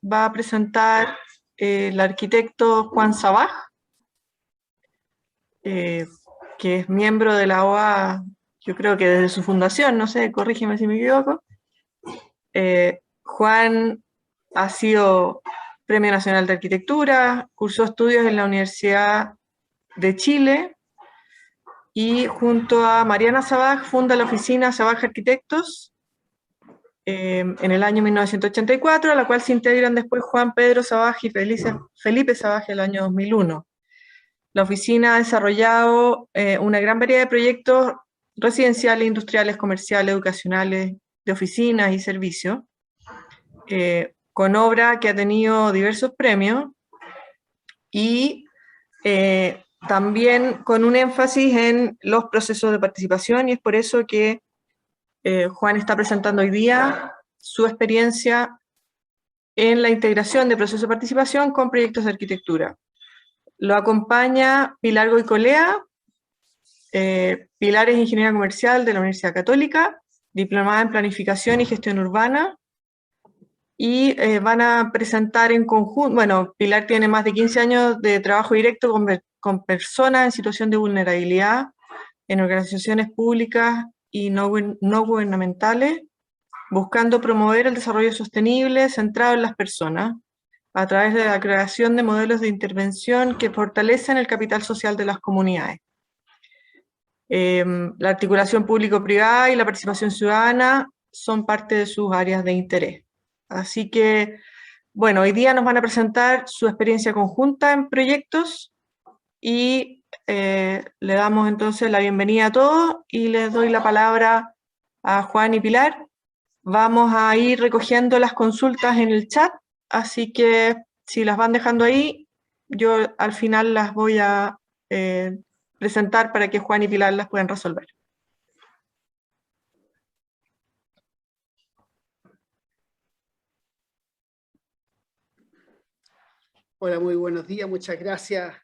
va a presentar el arquitecto Juan Sabaj, que es miembro de la OA, yo creo que desde su fundación, no sé, corrígeme si me equivoco. Juan ha sido Premio Nacional de Arquitectura, cursó estudios en la Universidad de Chile y junto a Mariana Sabaj funda la oficina Sabaj Arquitectos en el año 1984, a la cual se integran después Juan Pedro Sabaj y Felipe Sabaj en el año 2001. La oficina ha desarrollado una gran variedad de proyectos residenciales, industriales, comerciales, educacionales, de oficinas y servicios, con obra que ha tenido diversos premios y también con un énfasis en los procesos de participación, y es por eso que Juan está presentando hoy día su experiencia en la integración de procesos de participación con proyectos de arquitectura. Lo acompaña Pilar Goicolea. Pilar es ingeniera comercial de la Universidad Católica, diplomada en planificación y gestión urbana, y van a presentar en conjunto, bueno, Pilar tiene más de 15 años de trabajo directo con personas en situación de vulnerabilidad en organizaciones públicas y no gubernamentales, buscando promover el desarrollo sostenible centrado en las personas a través de la creación de modelos de intervención que fortalecen el capital social de las comunidades. La articulación público-privada y la participación ciudadana son parte de sus áreas de interés. Así que, bueno, hoy día nos van a presentar su experiencia conjunta en proyectos y le damos entonces la bienvenida a todos y les doy la palabra a Juan y Pilar. Vamos a ir recogiendo las consultas en el chat, así que si las van dejando ahí, yo al final las voy a presentar para que Juan y Pilar las puedan resolver. Hola, muy buenos días, muchas gracias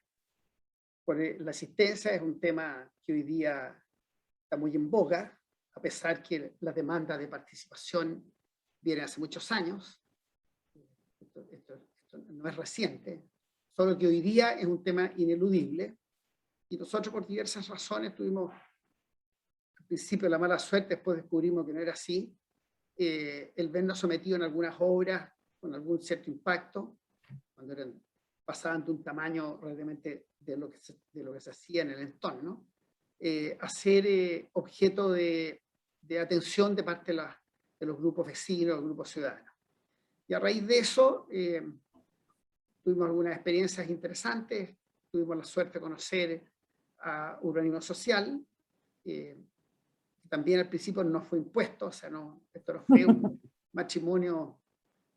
por la asistencia. Es un tema que hoy día está muy en boga, a pesar que la demanda de participación viene hace muchos años. Esto no es reciente, solo que hoy día es un tema ineludible y nosotros por diversas razones tuvimos al principio la mala suerte, después descubrimos que no era así, el vernos sometido en algunas obras con algún cierto impacto, cuando pasaban de un tamaño realmente de lo que se hacía en el entorno, a ser objeto de atención de parte de los grupos vecinos, los grupos ciudadanos. Y a raíz de eso, tuvimos algunas experiencias interesantes, tuvimos la suerte de conocer a Urbanismo Social, que también al principio no fue impuesto, o sea, esto no fue un matrimonio,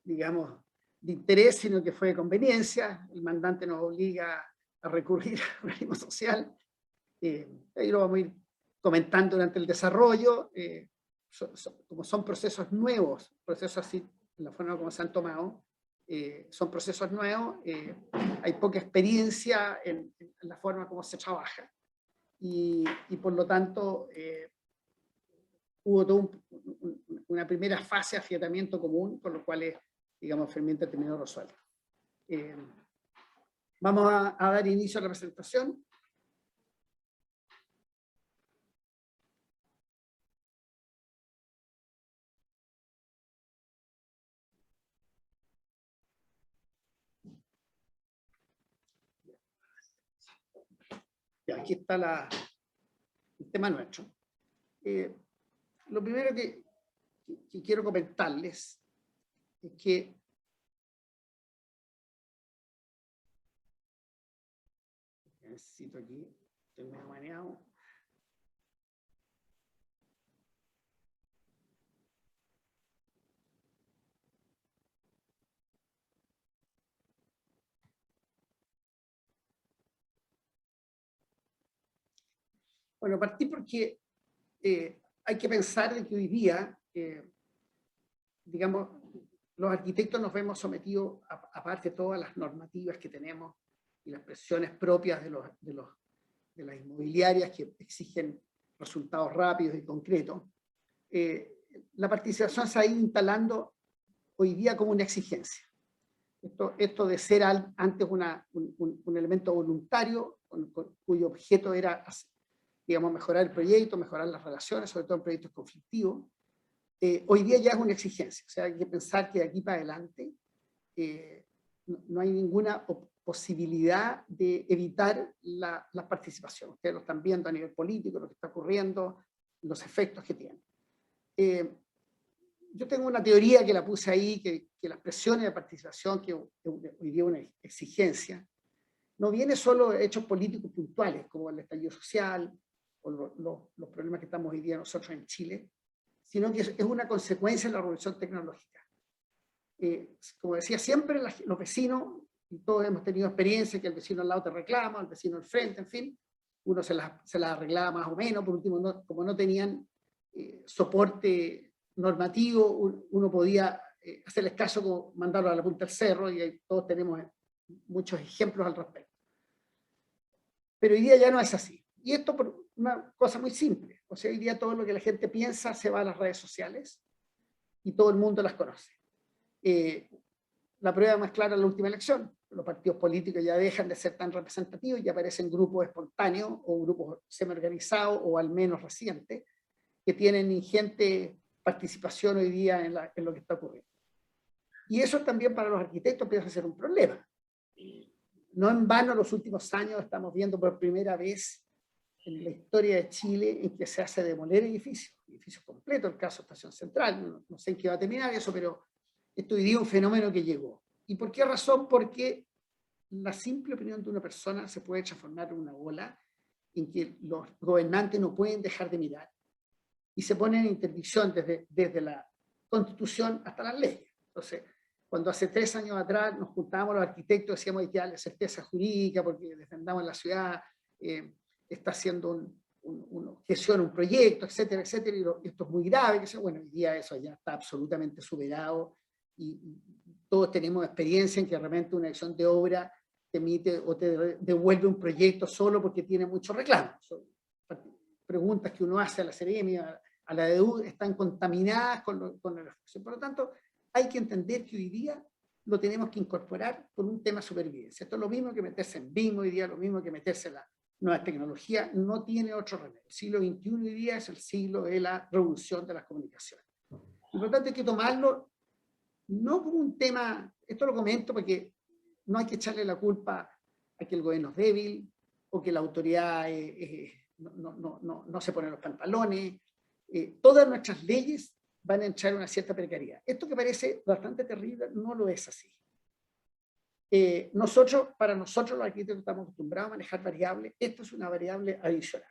digamos, de interés, sino que fue de conveniencia. El mandante nos obliga a recurrir al organismo social. Ahí lo vamos a ir comentando durante el desarrollo. Como son procesos nuevos, procesos así, la forma como se han tomado, son procesos nuevos, hay poca experiencia en la forma como se trabaja. Y por lo tanto, hubo toda una primera fase de afiatamiento común, con lo cual digamos, finalmente terminó resuelto. Vamos a dar inicio a la presentación. Ya, aquí está el tema nuestro. Lo primero que quiero comentarles es que necesito aquí, estoy medio maneado. Bueno, partí porque hay que pensar de que hoy día, digamos, los arquitectos nos vemos sometidos, aparte de todas las normativas que tenemos y las presiones propias de las inmobiliarias que exigen resultados rápidos y concretos, la participación se ha ido instalando hoy día como una exigencia. Esto de ser antes un elemento voluntario, cuyo objeto era, digamos, mejorar el proyecto, mejorar las relaciones, sobre todo en proyectos conflictivos, hoy día ya es una exigencia. O sea, hay que pensar que de aquí para adelante no hay ninguna posibilidad de evitar la participación. Ustedes lo están viendo a nivel político, lo que está ocurriendo, los efectos que tiene. Yo tengo una teoría que la puse ahí, que las presiones de participación, que hoy día es una exigencia, no viene solo de hechos políticos puntuales, como el estallido social, o los problemas que estamos hoy día nosotros en Chile, sino que es una consecuencia de la revolución tecnológica. Como decía siempre, los vecinos, y todos hemos tenido experiencia que el vecino al lado te reclama, el vecino al frente, en fin, uno se las arreglaba más o menos, por último, como no tenían soporte normativo, uno podía hacerles caso, como mandarlo a la punta del cerro, y ahí todos tenemos muchos ejemplos al respecto. Pero hoy día ya no es así. Y esto por una cosa muy simple. O sea, hoy día todo lo que la gente piensa se va a las redes sociales y todo el mundo las conoce. La prueba más clara es la última elección. Los partidos políticos ya dejan de ser tan representativos y aparecen grupos espontáneos o grupos semi-organizados o al menos recientes que tienen ingente participación hoy día en lo que está ocurriendo. Y eso también para los arquitectos empieza a ser un problema. No en vano, los últimos años estamos viendo por primera vez en la historia de Chile en que se hace demoler edificios completos, el caso Estación Central, no sé en qué va a terminar eso, pero esto hoy día es un fenómeno que llegó. ¿Y por qué razón? Porque la simple opinión de una persona se puede transformar en una ola en que los gobernantes no pueden dejar de mirar y se ponen en interdicción desde la Constitución hasta las leyes. Entonces, cuando hace 3 años atrás nos juntábamos los arquitectos, decíamos que hay certeza jurídica porque defendamos la ciudad, está haciendo gestiona un proyecto, etcétera, etcétera, y esto es muy grave, bueno, hoy día eso ya está absolutamente superado y todos tenemos experiencia en que realmente una dirección de obra te emite o te devuelve un proyecto solo porque tiene muchos reclamos. Son preguntas que uno hace a la Seremi, a la DEU, están contaminadas con la reflexión. Por lo tanto, hay que entender que hoy día lo tenemos que incorporar con un tema de supervivencia. Esto es lo mismo que meterse en BIM hoy día, lo mismo que meterse en la nueva tecnología, no tiene otro remedio. El siglo XXI hoy día es el siglo de la revolución de las comunicaciones. Y por lo tanto hay que tomarlo no como un tema, esto lo comento porque no hay que echarle la culpa a que el gobierno es débil o que la autoridad no se pone los pantalones. Todas nuestras leyes van a entrar en una cierta precariedad. Esto que parece bastante terrible no lo es así. Para nosotros los arquitectos estamos acostumbrados a manejar variables. Esto es una variable adicional.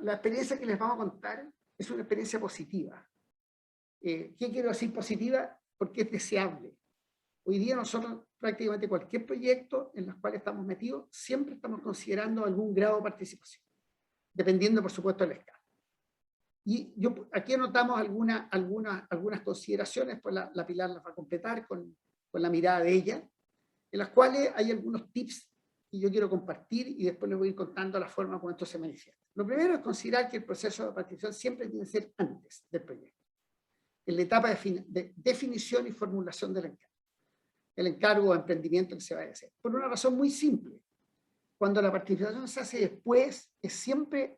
La experiencia que les vamos a contar es una experiencia positiva. ¿Qué quiero decir positiva? Porque es deseable. Hoy día nosotros prácticamente cualquier proyecto en el cual estamos metidos, siempre estamos considerando algún grado de participación, dependiendo por supuesto del escala. Y aquí anotamos algunas consideraciones, pues la Pilar las va a completar con la mirada de ella, en las cuales hay algunos tips que yo quiero compartir y después les voy a ir contando la forma como esto se manifiesta. Lo primero es considerar que el proceso de participación siempre tiene que ser antes del proyecto, en la etapa de definición y formulación del encargo. El encargo o emprendimiento que se vaya a hacer. Por una razón muy simple. Cuando la participación se hace después, es siempre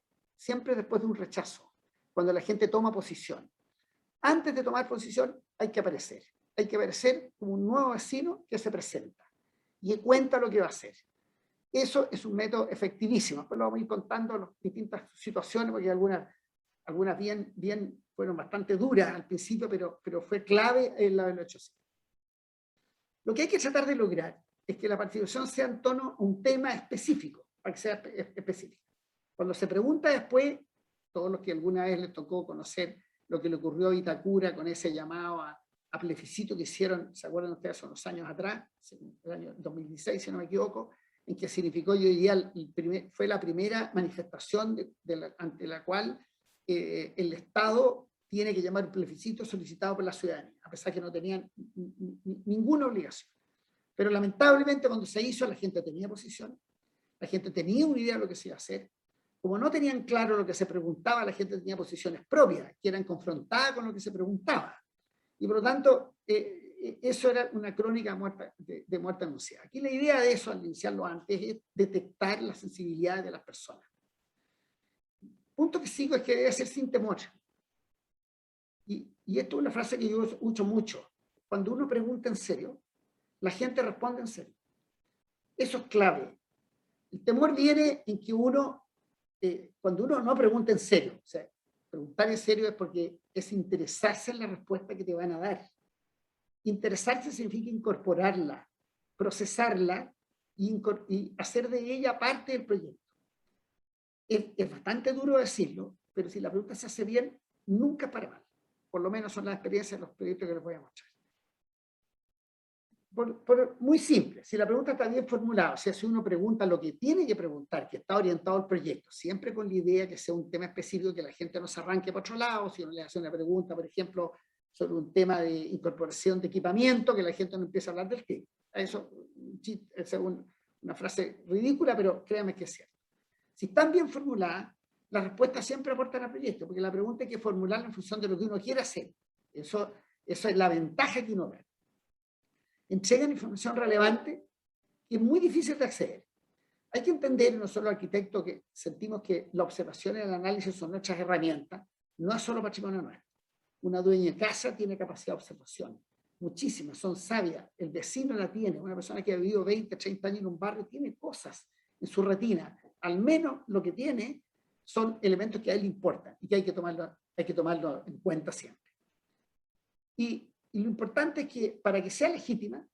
después de un rechazo, cuando la gente toma posición. Antes de tomar posición hay que aparecer. Hay que aparecer como un nuevo vecino que se presenta y que cuenta lo que va a hacer. Eso es un método efectivísimo. Después lo vamos a ir contando las distintas situaciones, porque algunas bien fueron bastante duras al principio, pero fue clave en la del 800. Lo que hay que tratar de lograr es que la participación sea en torno a un tema específico, para que sea específico. Cuando se pregunta después, todos los que alguna vez les tocó conocer lo que le ocurrió a Itacura con ese llamado a plebiscito que hicieron, ¿se acuerdan ustedes? Hace unos años atrás, el año 2016, si no me equivoco, en que significó, yo diría, fue la primera manifestación ante la cual el Estado tiene que llamar un plebiscito solicitado por la ciudadanía, a pesar que no tenían ninguna obligación. Pero lamentablemente cuando se hizo, la gente tenía posición, la gente tenía una idea de lo que se iba a hacer. como no tenían claro lo que se preguntaba, la gente tenía posiciones propias, que eran confrontadas con lo que se preguntaba. Y por lo tanto, eso era una crónica de muerte anunciada. Aquí la idea de eso, al iniciarlo antes, es detectar la sensibilidad de las personas. Punto que sigo es que debe ser sin temor. Y esto es una frase que yo uso mucho. Cuando uno pregunta en serio, la gente responde en serio. Eso es clave. El temor viene en que cuando uno no pregunta en serio, o sea, preguntar en serio es porque es interesarse en la respuesta que te van a dar. Interesarse significa incorporarla, procesarla y hacer de ella parte del proyecto. Es bastante duro decirlo, pero si la pregunta se hace bien, nunca para mal. Por lo menos son las experiencias de los proyectos que les voy a mostrar. Muy simple, si la pregunta está bien formulada, o sea, si uno pregunta lo que tiene que preguntar, que está orientado al proyecto, siempre con la idea que sea un tema específico, que la gente no se arranque por otro lado, si uno le hace una pregunta, por ejemplo, sobre un tema de incorporación de equipamiento, que la gente no empiece a hablar del qué. Eso es una frase ridícula, pero créanme que es cierto. Si están bien formuladas, las respuestas siempre aportan al proyecto, porque la pregunta hay que formularla en función de lo que uno quiere hacer. Eso es la ventaja que uno ve. Entregan información relevante y es muy difícil de acceder. Hay que entender, nosotros los arquitectos, que sentimos que la observación y el análisis son nuestras herramientas, no es solo patrimonio nuestro. Una dueña de casa tiene capacidad de observación, muchísimas, son sabias, el vecino la tiene, una persona que ha vivido 20, 30 años en un barrio tiene cosas en su retina, al menos lo que tiene son elementos que a él le importan y que hay que tomarlo en cuenta siempre. Y lo importante es que para que sea legítima,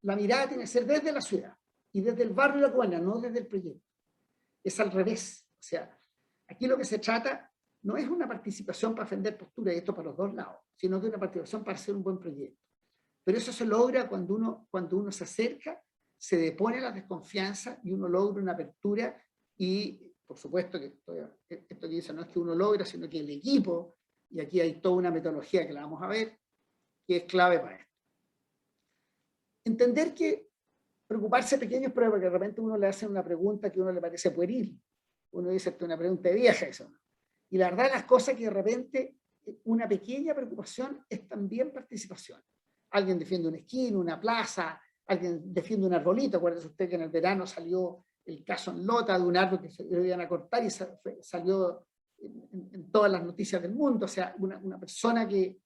la mirada tiene que ser desde la ciudad y desde el barrio de la comuna, no desde el proyecto. Es al revés. O sea, aquí lo que se trata no es una participación para defender postura, y esto para los dos lados, sino que una participación para hacer un buen proyecto. Pero eso se logra cuando uno se acerca, se depone la desconfianza y uno logra una apertura y, por supuesto, que esto que dice no es que uno logra, sino que el equipo, y aquí hay toda una metodología que la vamos a ver, que es clave para esto. Entender que preocuparse de pequeños pruebas, porque de repente uno le hace una pregunta que a uno le parece pueril. Uno dice, esto es una pregunta vieja eso. Y la verdad las cosas que de repente una pequeña preocupación es también participación. Alguien defiende una esquina, una plaza, alguien defiende un arbolito. Acuérdese usted que en el verano salió el caso en Lota de un árbol que se iban a cortar y salió en todas las noticias del mundo. O sea, una persona que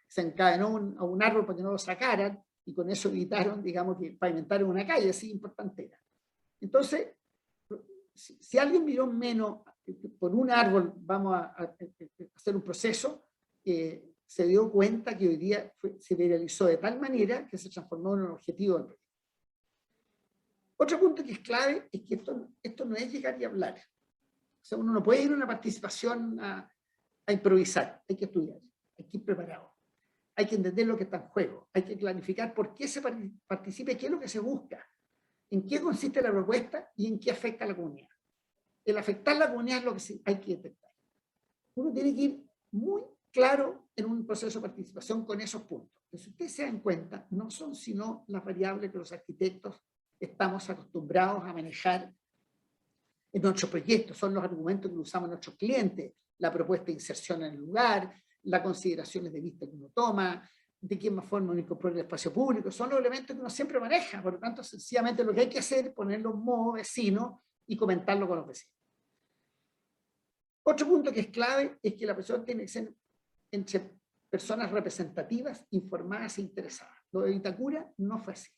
se encadenó a un árbol para que no lo sacaran y con eso evitaron, digamos, que pavimentaron una calle, así importante era. Entonces, si alguien miró menos por un árbol, vamos a hacer un proceso, se dio cuenta que hoy día se viralizó de tal manera que se transformó en un objetivo del proyecto. Otro punto que es clave es que esto no es llegar y hablar. O sea, uno no puede ir a una participación a improvisar, hay que estudiar, hay que ir preparado. Hay que entender lo que está en juego, hay que clarificar por qué se participa y qué es lo que se busca, en qué consiste la propuesta y en qué afecta a la comunidad. El afectar a la comunidad es lo que hay que detectar. Uno tiene que ir muy claro en un proceso de participación con esos puntos. Pero si ustedes se dan cuenta, no son sino las variables que los arquitectos estamos acostumbrados a manejar en nuestros proyectos, son los argumentos que usamos nuestros clientes, la propuesta de inserción en el lugar, las consideraciones de vista que uno toma, de qué más forma uno incorpora el espacio público, son los elementos que uno siempre maneja, por lo tanto, sencillamente lo que hay que hacer es ponerlo en modo vecino y comentarlo con los vecinos. Otro punto que es clave es que la persona tiene que ser entre personas representativas, informadas e interesadas. Lo de Vitacura no fue así.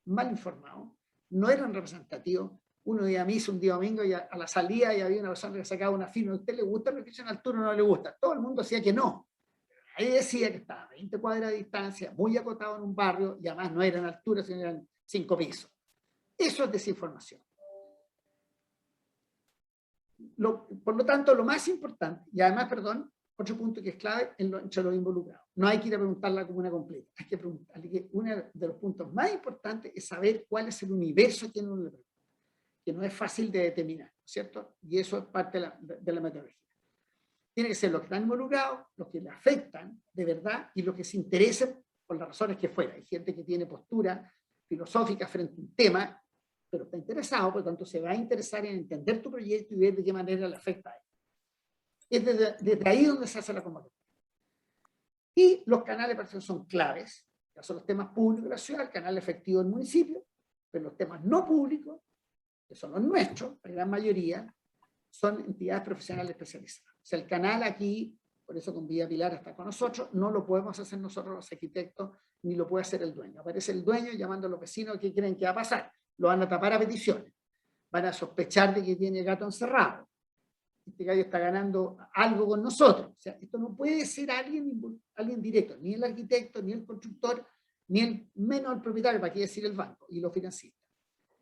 Mal informados, no eran representativos. Uno día a misa, un día domingo, y a la salida y había una persona que sacaba una firma. ¿A usted le gusta la restricción de altura o no le gusta? Todo el mundo decía que no. Ahí decía que estaba a 20 cuadras de distancia, muy acotado en un barrio, y además no eran alturas, sino eran 5 pisos. Eso es desinformación. Por lo tanto, lo más importante, y además, perdón, otro punto que es clave entre los involucrados. No hay que ir a preguntar la comuna completa. Hay que preguntarle que uno de los puntos más importantes es saber cuál es el universo que uno le pregunta, que no es fácil de determinar, ¿cierto? Y eso es parte de la metodología. Tiene que ser los que están involucrados, los que le afectan de verdad y los que se interesen por las razones que fuera. Hay gente que tiene postura filosófica frente a un tema pero está interesado, por lo tanto se va a interesar en entender tu proyecto y ver de qué manera le afecta a él. Es desde ahí donde se hace la convocatoria. Y los canales de participación son claves, ya son los temas públicos de la ciudad, el canal efectivo del municipio, pero los temas no públicos, que son los nuestros, la gran mayoría, son entidades profesionales especializadas. O sea, el canal aquí, por eso con Vía Pilar está con nosotros, no lo podemos hacer nosotros los arquitectos, ni lo puede hacer el dueño. Aparece el dueño llamando a los vecinos, ¿qué creen que va a pasar? Lo van a tapar a peticiones, van a sospechar de que tiene gato encerrado. Este gallo está ganando algo con nosotros. O sea, esto no puede ser alguien directo, ni el arquitecto, ni el constructor, ni el menos el propietario, para qué decir el banco y los financistas.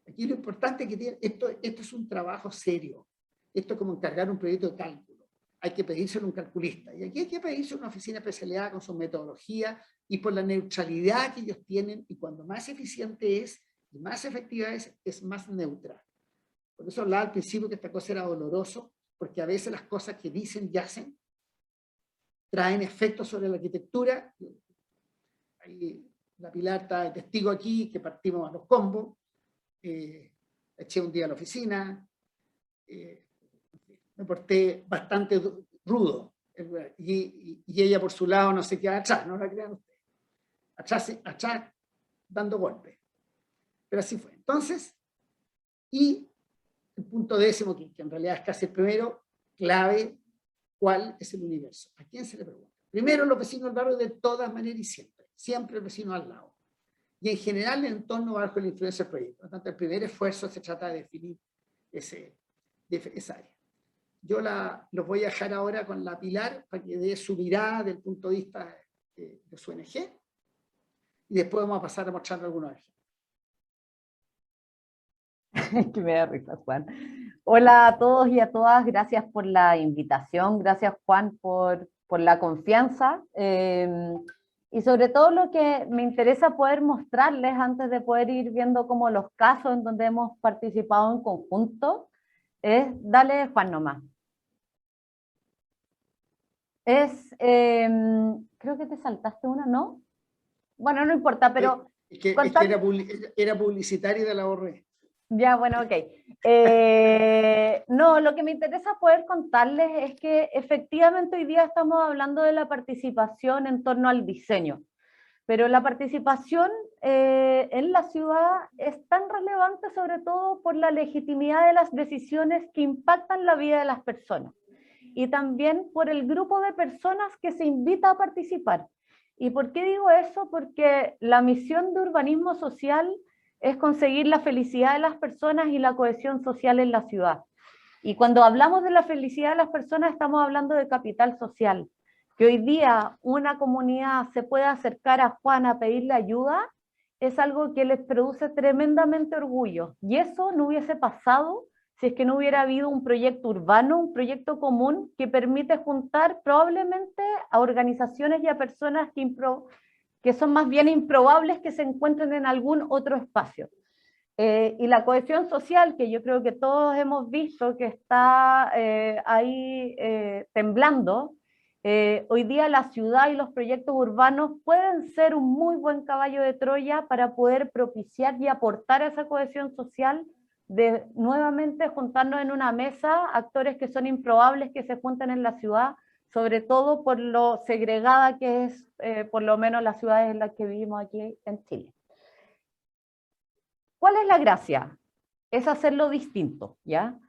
Aquí lo importante es que tiene, esto es un trabajo serio. Esto es como encargar un proyecto de cálculo. Hay que pedírselo a un calculista. Y aquí hay que pedirse una oficina especializada con su metodología y por la neutralidad que ellos tienen. Y cuando más eficiente es y más efectiva es más neutral. Por eso hablaba al principio que esta cosa era doloroso, porque a veces las cosas que dicen y hacen traen efectos sobre la arquitectura. Ahí, la Pilar está de testigo aquí, que partimos a los combos. Eché un día a la oficina. Me porté bastante rudo. Y ella por su lado no se queda atrás, no la crean ustedes. Atrás dando golpes. Pero así fue. Entonces, y el punto 10, que en realidad es casi el primero, clave, ¿cuál es el universo? ¿A quién se le pregunta? Primero, los vecinos del barrio de todas maneras y siempre el vecino al lado. Y en general el entorno bajo la influencia del proyecto. Por lo tanto, el primer esfuerzo se trata de definir esa área. Yo los voy a dejar ahora con la Pilar para que dé su mirada del punto de vista de su ONG y después vamos a pasar a mostrarle algunos ejemplos. Que me da risa, Juan. Hola a todos y a todas, gracias por la invitación, gracias Juan por la confianza y sobre todo lo que me interesa poder mostrarles antes de poder ir viendo como los casos en donde hemos participado en conjunto es, dale Juan nomás. Creo que te saltaste una, ¿no? Bueno, no importa, pero... Es que era publicitario de la ORE. Ya, bueno, ok. No, lo que me interesa poder contarles es que efectivamente hoy día estamos hablando de la participación en torno al diseño, pero la participación en la ciudad es tan relevante sobre todo por la legitimidad de las decisiones que impactan la vida de las personas y también por el grupo de personas que se invita a participar. ¿Y por qué digo eso? Porque la misión de urbanismo social es conseguir la felicidad de las personas y la cohesión social en la ciudad. Y cuando hablamos de la felicidad de las personas estamos hablando de capital social. Que hoy día una comunidad se pueda acercar a Juan a pedirle ayuda es algo que les produce tremendamente orgullo. Y eso no hubiese pasado si es que no hubiera habido un proyecto urbano, un proyecto común que permite juntar probablemente a organizaciones y a personas que son más bien improbables que se encuentren en algún otro espacio. Y la cohesión social, que yo creo que todos hemos visto que está ahí temblando, hoy día la ciudad y los proyectos urbanos pueden ser un muy buen caballo de Troya para poder propiciar y aportar a esa cohesión social de nuevamente juntarnos en una mesa actores que son improbables que se junten en la ciudad, sobre todo por lo segregada que es por lo menos las ciudades en las que vivimos aquí en Chile. ¿Cuál es la gracia? Es hacerlo distinto, ¿ya?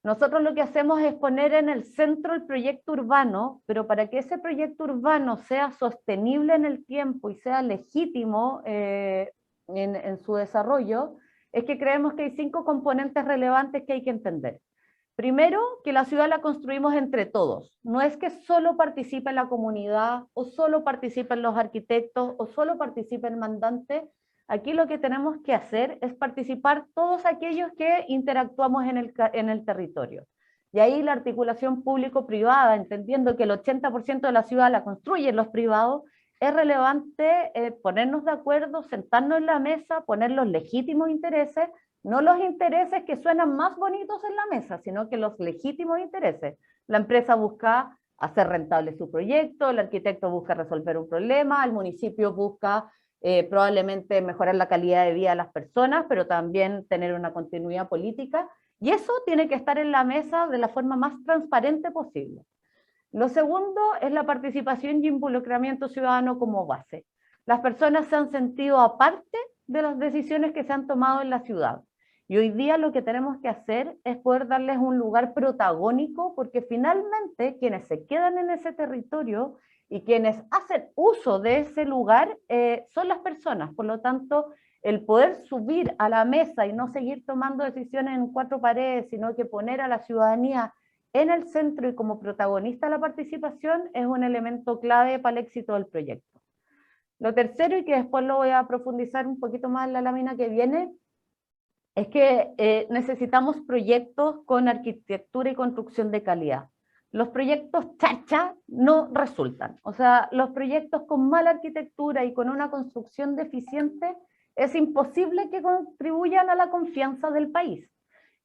Nosotros lo que hacemos es poner en el centro el proyecto urbano, pero para que ese proyecto urbano sea sostenible en el tiempo y sea legítimo en su desarrollo, es que creemos que hay 5 componentes relevantes que hay que entender. Primero, que la ciudad la construimos entre todos. No es que solo participe la comunidad, o solo participen los arquitectos, o solo participe el mandante. Aquí lo que tenemos que hacer es participar todos aquellos que interactuamos en el territorio. Y ahí la articulación público-privada, entendiendo que el 80% de la ciudad la construyen los privados, es relevante ponernos de acuerdo, sentarnos en la mesa, poner los legítimos intereses, no los intereses que suenan más bonitos en la mesa, sino que los legítimos intereses. La empresa busca hacer rentable su proyecto, el arquitecto busca resolver un problema, el municipio busca probablemente mejorar la calidad de vida de las personas, pero también tener una continuidad política, y eso tiene que estar en la mesa de la forma más transparente posible. Lo segundo es la participación y involucramiento ciudadano como base. Las personas se han sentido aparte de las decisiones que se han tomado en la ciudad. Y hoy día lo que tenemos que hacer es poder darles un lugar protagónico, porque finalmente quienes se quedan en ese territorio y quienes hacen uso de ese lugar son las personas. Por lo tanto, el poder subir a la mesa y no seguir tomando decisiones en cuatro paredes, sino que poner a la ciudadanía en el centro y como protagonista de la participación es un elemento clave para el éxito del proyecto. Lo tercero, y que después lo voy a profundizar un poquito más en la lámina que viene, es que necesitamos proyectos con arquitectura y construcción de calidad. Los proyectos chacha no resultan. O sea, los proyectos con mala arquitectura y con una construcción deficiente es imposible que contribuyan a la confianza del país.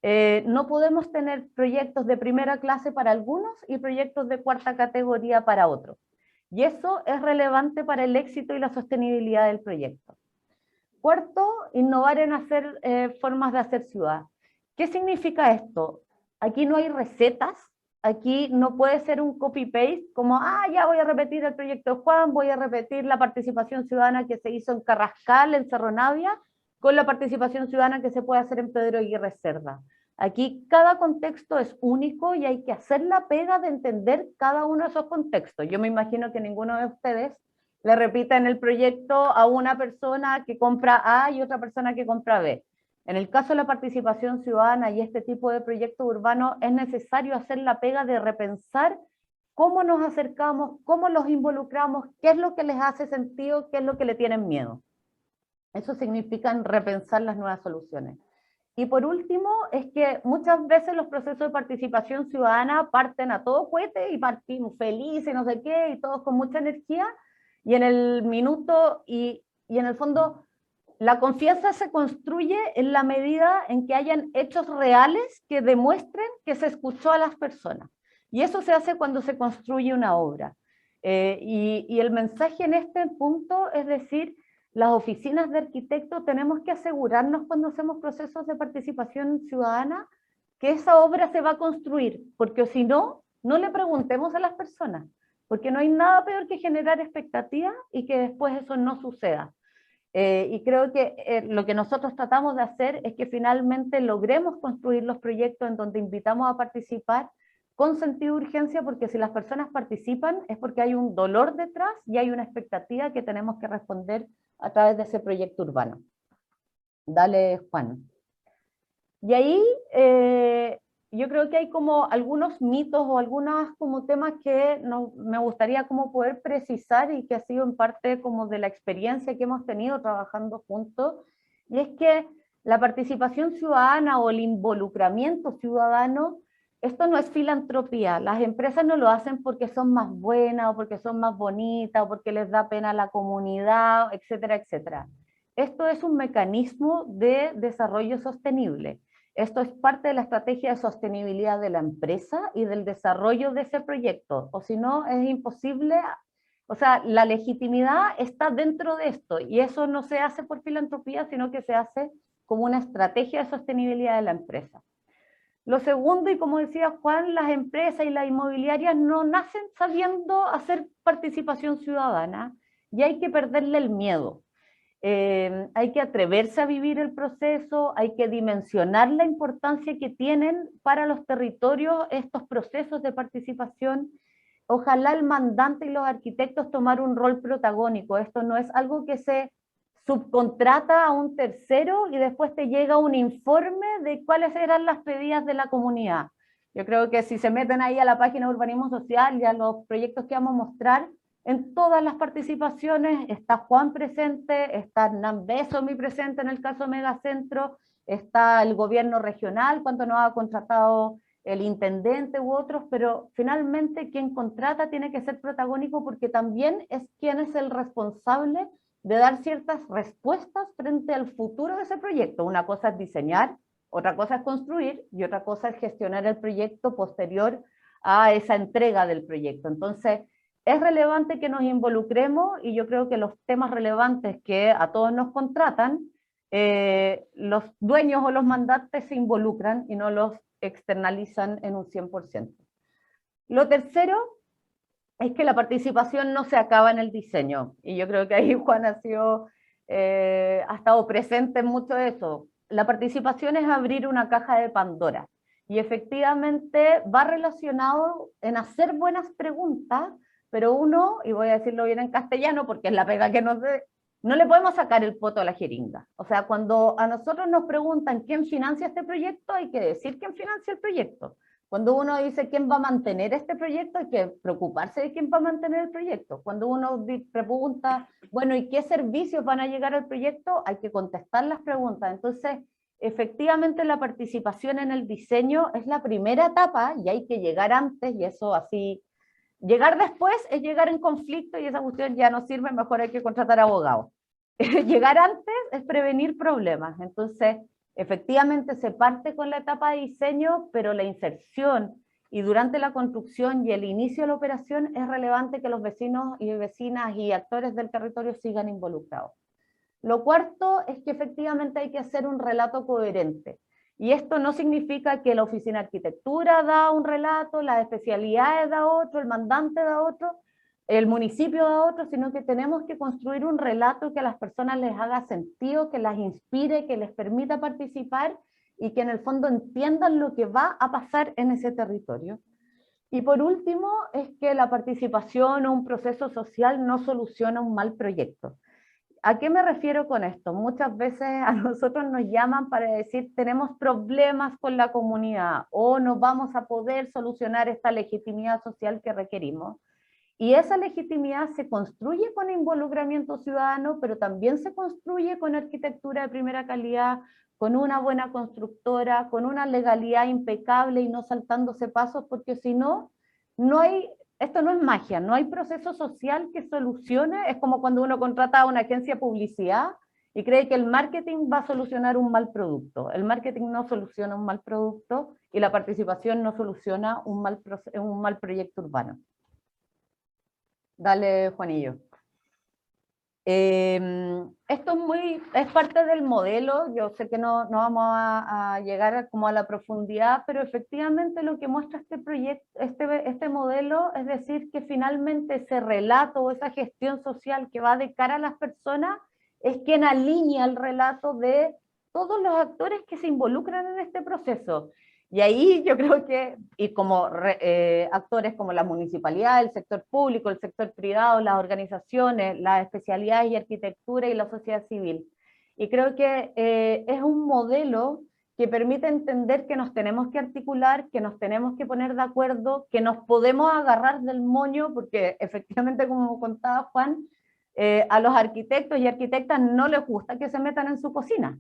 No podemos tener proyectos de primera clase para algunos y proyectos de cuarta categoría para otros. Y eso es relevante para el éxito y la sostenibilidad del proyecto. Cuarto, innovar en hacer formas de hacer ciudad. ¿Qué significa esto? Aquí no hay recetas, aquí no puede ser un copy-paste, como, ya voy a repetir el proyecto de Juan, voy a repetir la participación ciudadana que se hizo en Carrascal, en Cerro Navia, con la participación ciudadana que se puede hacer en Pedro Aguirre Cerda. Aquí cada contexto es único y hay que hacer la pega de entender cada uno de esos contextos. Yo me imagino que ninguno de ustedes le repita en el proyecto a una persona que compra A y otra persona que compra B. En el caso de la participación ciudadana y este tipo de proyectos urbanos es necesario hacer la pega de repensar cómo nos acercamos, cómo los involucramos, qué es lo que les hace sentido, qué es lo que le tienen miedo. Eso significa repensar las nuevas soluciones. Y por último, es que muchas veces los procesos de participación ciudadana parten a todo cohete y partimos felices, no sé qué, y todos con mucha energía, y en el minuto, y en el fondo, la confianza se construye en la medida en que hayan hechos reales que demuestren que se escuchó a las personas. Y eso se hace cuando se construye una obra. Y el mensaje en este punto es decir, las oficinas de arquitectos tenemos que asegurarnos cuando hacemos procesos de participación ciudadana que esa obra se va a construir, porque si no, no le preguntemos a las personas, porque no hay nada peor que generar expectativas y que después eso no suceda. Y creo que lo que nosotros tratamos de hacer es que finalmente logremos construir los proyectos en donde invitamos a participar con sentido de urgencia, porque si las personas participan es porque hay un dolor detrás y hay una expectativa que tenemos que responder a través de ese proyecto urbano. Dale, Juan. Y ahí yo creo que hay como algunos mitos o algunos como temas que me gustaría como poder precisar y que ha sido en parte como de la experiencia que hemos tenido trabajando juntos, y es que la participación ciudadana o el involucramiento ciudadano, esto no es filantropía. Las empresas no lo hacen porque son más buenas o porque son más bonitas o porque les da pena a la comunidad, etcétera, etcétera. Esto es un mecanismo de desarrollo sostenible. Esto es parte de la estrategia de sostenibilidad de la empresa y del desarrollo de ese proyecto, o si no es imposible. O sea, la legitimidad está dentro de esto y eso no se hace por filantropía, sino que se hace como una estrategia de sostenibilidad de la empresa. Lo segundo, y como decía Juan, las empresas y las inmobiliarias no nacen sabiendo hacer participación ciudadana y hay que perderle el miedo. Hay que atreverse a vivir el proceso, hay que dimensionar la importancia que tienen para los territorios estos procesos de participación. Ojalá el mandante y los arquitectos tomar un rol protagónico. Esto no es algo que se subcontrata a un tercero y después te llega un informe de cuáles eran las pedidas de la comunidad. Yo creo que si se meten ahí a la página de Urbanismo Social y a los proyectos que vamos a mostrar, en todas las participaciones está Juan presente, está Hernán Besomi presente en el caso Megacentro, está el gobierno regional cuando nos ha contratado el intendente u otros, pero finalmente quien contrata tiene que ser protagónico porque también es quien es el responsable de dar ciertas respuestas frente al futuro de ese proyecto. Una cosa es diseñar, otra cosa es construir y otra cosa es gestionar el proyecto posterior a esa entrega del proyecto. Entonces, es relevante que nos involucremos y yo creo que los temas relevantes que a todos nos contratan, los dueños o los mandantes se involucran y no los externalizan en un 100%. Lo tercero es que la participación no se acaba en el diseño, y yo creo que ahí Juan ha estado presente en mucho de eso. La participación es abrir una caja de Pandora, y efectivamente va relacionado en hacer buenas preguntas, pero uno, y voy a decirlo bien en castellano porque es la pega que nos dé, no le podemos sacar el poto a la jeringa. O sea, cuando a nosotros nos preguntan quién financia este proyecto, hay que decir quién financia el proyecto. Cuando uno dice quién va a mantener este proyecto, hay que preocuparse de quién va a mantener el proyecto. Cuando uno pregunta, bueno, ¿y qué servicios van a llegar al proyecto? Hay que contestar las preguntas. Entonces, efectivamente la participación en el diseño es la primera etapa y hay que llegar antes, y eso así, llegar después es llegar en conflicto y esa cuestión ya no sirve, mejor hay que contratar abogados. Llegar antes es prevenir problemas. Entonces, efectivamente se parte con la etapa de diseño, pero la inserción y durante la construcción y el inicio de la operación es relevante que los vecinos y vecinas y actores del territorio sigan involucrados. Lo cuarto es que efectivamente hay que hacer un relato coherente. Y esto no significa que la oficina de arquitectura da un relato, las especialidades da otro, el mandante da otro, el municipio da otro, sino que tenemos que construir un relato que a las personas les haga sentido, que las inspire, que les permita participar y que en el fondo entiendan lo que va a pasar en ese territorio. Y por último, es que la participación o un proceso social no soluciona un mal proyecto. ¿A qué me refiero con esto? Muchas veces a nosotros nos llaman para decir tenemos problemas con la comunidad o no vamos a poder solucionar esta legitimidad social que requerimos. Y esa legitimidad se construye con involucramiento ciudadano, pero también se construye con arquitectura de primera calidad, con una buena constructora, con una legalidad impecable y no saltándose pasos, porque si no, no hay... Esto no es magia, no hay proceso social que solucione, es como cuando uno contrata a una agencia de publicidad y cree que el marketing va a solucionar un mal producto. El marketing no soluciona un mal producto y la participación no soluciona un mal proyecto urbano. Dale, Juanillo. Esto es parte del modelo, yo sé que no vamos a llegar como a la profundidad, pero efectivamente lo que muestra este proyecto, este modelo, es decir, que finalmente ese relato o esa gestión social que va de cara a las personas es quien alinea el relato de todos los actores que se involucran en este proceso. Y ahí yo creo que, y como actores como la municipalidad, el sector público, el sector privado, las organizaciones, las especialidades y arquitectura y la sociedad civil. Y creo que es un modelo que permite entender que nos tenemos que articular, que nos tenemos que poner de acuerdo, que nos podemos agarrar del moño, porque efectivamente, como contaba Juan, a los arquitectos y arquitectas no les gusta que se metan en su cocina.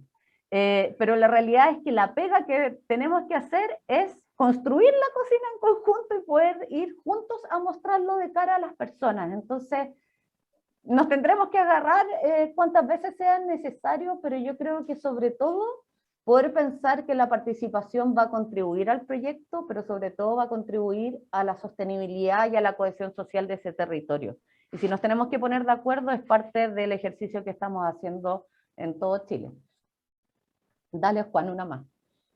Pero la realidad es que la pega que tenemos que hacer es construir la cocina en conjunto y poder ir juntos a mostrarlo de cara a las personas. Entonces, nos tendremos que agarrar cuantas veces sea necesario, pero yo creo que sobre todo poder pensar que la participación va a contribuir al proyecto, pero sobre todo va a contribuir a la sostenibilidad y a la cohesión social de ese territorio. Y si nos tenemos que poner de acuerdo, es parte del ejercicio que estamos haciendo en todo Chile. Dale, Juan, una más.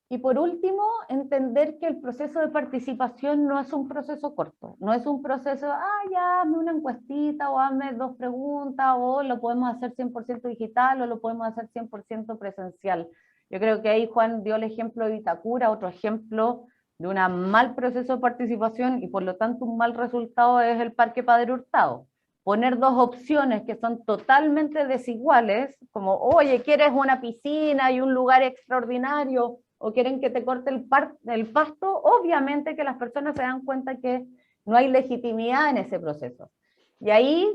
Y por último, entender que el proceso de participación no es un proceso corto, no es un proceso, ya, hazme una encuestita o hazme 2 preguntas, o lo podemos hacer 100% digital o lo podemos hacer 100% presencial. Yo creo que ahí Juan dio el ejemplo de Vitacura, otro ejemplo de un mal proceso de participación y por lo tanto un mal resultado es el Parque Padre Hurtado. Poner 2 opciones que son totalmente desiguales, como, oye, ¿quieres una piscina y un lugar extraordinario? ¿O quieren que te corte el pasto? Obviamente que las personas se dan cuenta que no hay legitimidad en ese proceso. Y ahí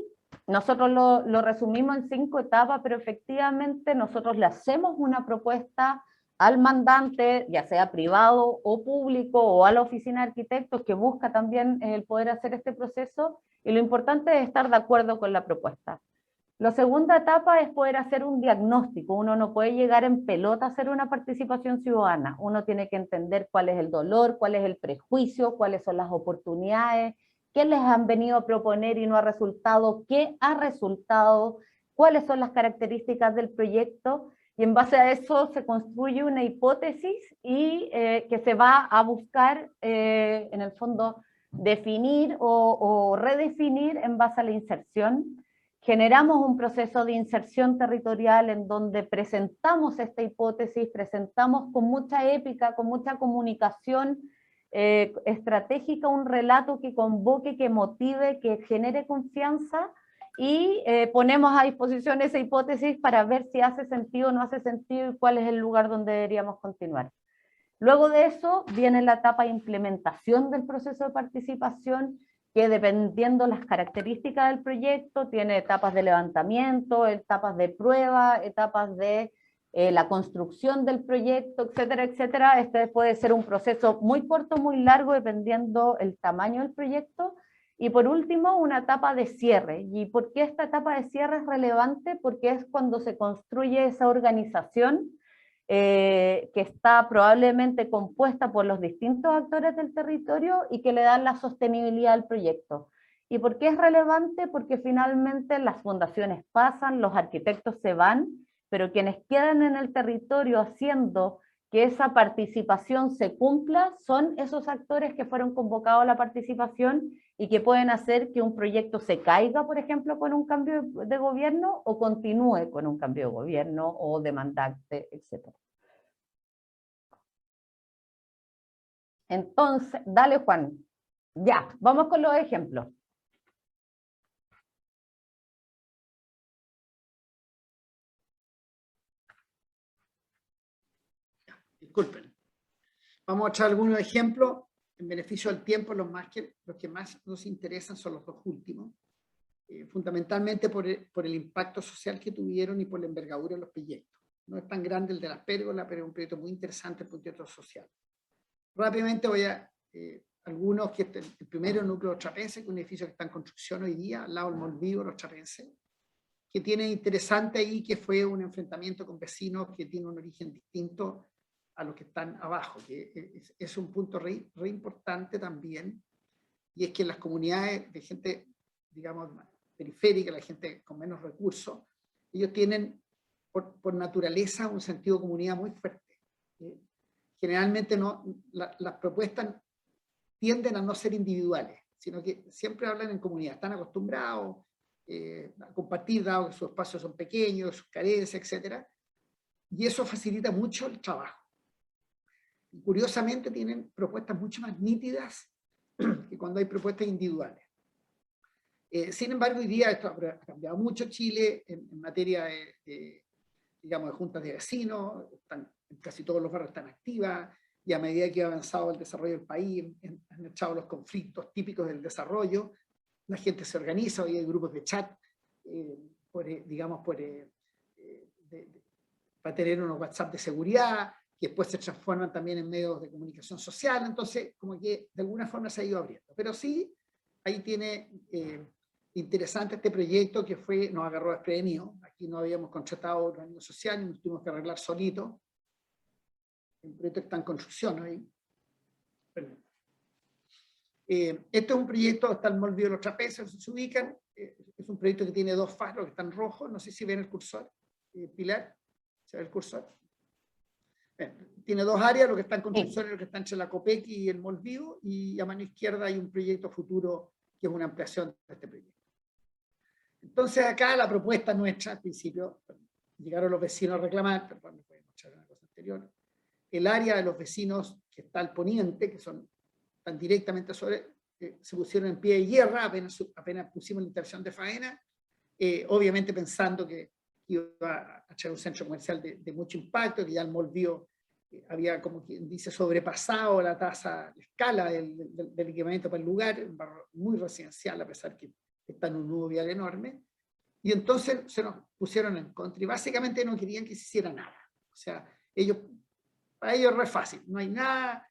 nosotros lo resumimos en 5 etapas, pero efectivamente nosotros le hacemos una propuesta al mandante, ya sea privado o público, o a la oficina de arquitectos que busca también el poder hacer este proceso, y lo importante es estar de acuerdo con la propuesta. La segunda etapa es poder hacer un diagnóstico. Uno no puede llegar en pelota a hacer una participación ciudadana. Uno tiene que entender cuál es el dolor, cuál es el prejuicio, cuáles son las oportunidades, qué les han venido a proponer y no ha resultado, qué ha resultado, cuáles son las características del proyecto, y en base a eso se construye una hipótesis y que se va a buscar, en el fondo, definir o redefinir en base a la inserción. Generamos un proceso de inserción territorial en donde presentamos esta hipótesis, presentamos con mucha épica, con mucha comunicación estratégica, un relato que convoque, que motive, que genere confianza, y ponemos a disposición esa hipótesis para ver si hace sentido o no hace sentido y cuál es el lugar donde deberíamos continuar. Luego de eso viene la etapa de implementación del proceso de participación, que dependiendo las características del proyecto, tiene etapas de levantamiento, etapas de prueba, etapas de la construcción del proyecto, etcétera, etcétera. Este puede ser un proceso muy corto, muy largo, dependiendo el tamaño del proyecto. Y por último, una etapa de cierre. ¿Y por qué esta etapa de cierre es relevante? Porque es cuando se construye esa organización que está probablemente compuesta por los distintos actores del territorio y que le dan la sostenibilidad al proyecto. ¿Y por qué es relevante? Porque finalmente las fundaciones pasan, los arquitectos se van, pero quienes quedan en el territorio haciendo que esa participación se cumpla son esos actores que fueron convocados a la participación y que pueden hacer que un proyecto se caiga, por ejemplo, con un cambio de gobierno, o continúe con un cambio de gobierno o demandante, etc. Entonces, dale, Juan. Ya, vamos con los ejemplos. Disculpen. Vamos a echar algunos ejemplos. En beneficio del tiempo, los que más nos interesan son los dos últimos. Fundamentalmente por el impacto social que tuvieron y por la envergadura de los proyectos. No es tan grande el de las pérgolas, pero es un proyecto muy interesante desde el punto de vista social. Rápidamente voy a algunos, que el primero, el núcleo Los Trapenses, que es un edificio que está en construcción hoy día, al lado del Mall Vivo, Los Trapenses, que tiene interesante ahí que fue un enfrentamiento con vecinos que tiene un origen distinto a los que están abajo, que es un punto re importante también, y es que en las comunidades de gente, digamos, periférica, la gente con menos recursos, ellos tienen por naturaleza un sentido de comunidad muy fuerte. Generalmente las propuestas tienden a no ser individuales, sino que siempre hablan en comunidad, están acostumbrados a compartir, dado que sus espacios son pequeños, sus carencias, etc. Y eso facilita mucho el trabajo. Y curiosamente tienen propuestas mucho más nítidas que cuando hay propuestas individuales. Sin embargo, hoy día esto ha cambiado mucho Chile en materia digamos, de juntas de vecinos, en casi todos los barrios están activas, y a medida que ha avanzado el desarrollo del país, han echado los conflictos típicos del desarrollo, la gente se organiza, hoy hay grupos de chat, para tener unos WhatsApp de seguridad, que después se transforman también en medios de comunicación social, entonces como que de alguna forma se ha ido abriendo. Pero sí, ahí tiene interesante este proyecto que nos agarró desprevenido. Aquí no habíamos contratado organismo social y nos tuvimos que arreglar solitos. El proyecto está en construcción ahí. Este es un proyecto, está el Mall Vivo de Los Trapenses, se ubican. Es un proyecto que tiene dos faros que están rojos, no sé si ven el cursor. Pilar, ¿se ve el cursor? Tiene dos áreas, lo que está en construcción y lo que está entre la COPEC y el Mall Vivo, y a mano izquierda hay un proyecto futuro que es una ampliación de este proyecto. Entonces acá la propuesta nuestra, al principio, llegaron los vecinos a reclamar, perdón, me pueden mostrar una cosa anterior, el área de los vecinos que está al poniente, que están directamente sobre, se pusieron en pie de guerra apenas pusimos la intervención de faena, obviamente pensando que iba a echar un centro comercial de mucho impacto, que ya el Mall Vivo había, como quien dice, sobrepasado la tasa, la escala del equipamiento para el lugar, un barrio muy residencial, a pesar que está en un nudo vial enorme, y entonces se nos pusieron en contra, y básicamente no querían que se hiciera nada. O sea, para ellos es re fácil, no hay nada.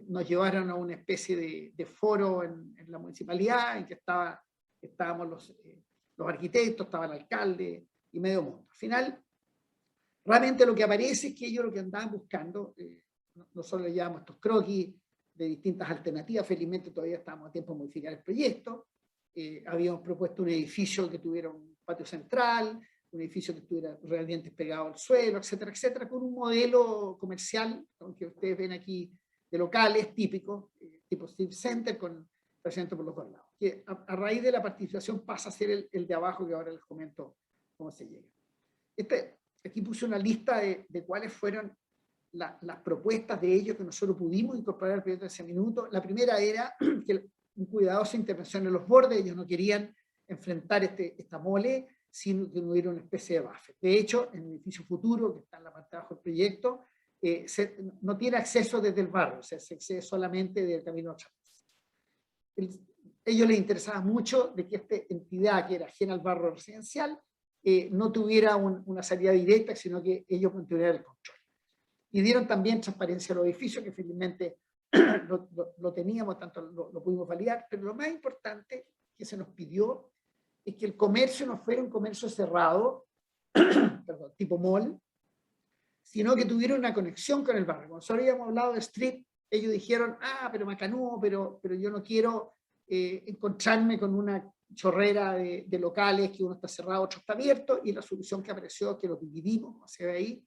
Nos llevaron a una especie de foro en la municipalidad, en que estábamos los arquitectos, estaba el alcalde y medio mundo. Al final, realmente lo que aparece es que ellos lo que andaban buscando, nosotros le llamamos estos croquis, de distintas alternativas. Felizmente todavía estábamos a tiempo de modificar el proyecto. Habíamos propuesto un edificio que tuviera un patio central, un edificio que estuviera realmente pegado al suelo, etcétera, etcétera, con un modelo comercial, que ustedes ven aquí, de locales típicos, tipo Steve Center, con presente por los dos lados. Que a raíz de la participación pasa a ser el de abajo, que ahora les comento cómo se llega. Aquí puse una lista de cuáles fueron las propuestas de ellos que nosotros pudimos incorporar al proyecto de ese minuto. La primera era que un cuidadosa intervención en los bordes. Ellos no querían enfrentar esta mole sin que no hubiera una especie de buffer. De hecho, en el edificio futuro, que está en la parte de abajo del proyecto, no tiene acceso desde el barrio, o sea, se accede solamente del camino a Chávez. Ellos les interesaba mucho de que esta entidad, que era ajena al barrio residencial, no tuviera una salida directa, sino que ellos mantuvieran el control. Y dieron también transparencia a los edificios, que felizmente lo teníamos, tanto lo pudimos validar, pero lo más importante que se nos pidió es que el comercio no fuera un comercio cerrado, perdón, tipo mall, sino que tuviera una conexión con el barrio. Cuando nosotros habíamos hablado de street, ellos dijeron, pero macanudo, pero yo no quiero encontrarme con una chorrera de locales, que uno está cerrado, otro está abierto, y la solución que apareció es que lo dividimos, como se ve ahí.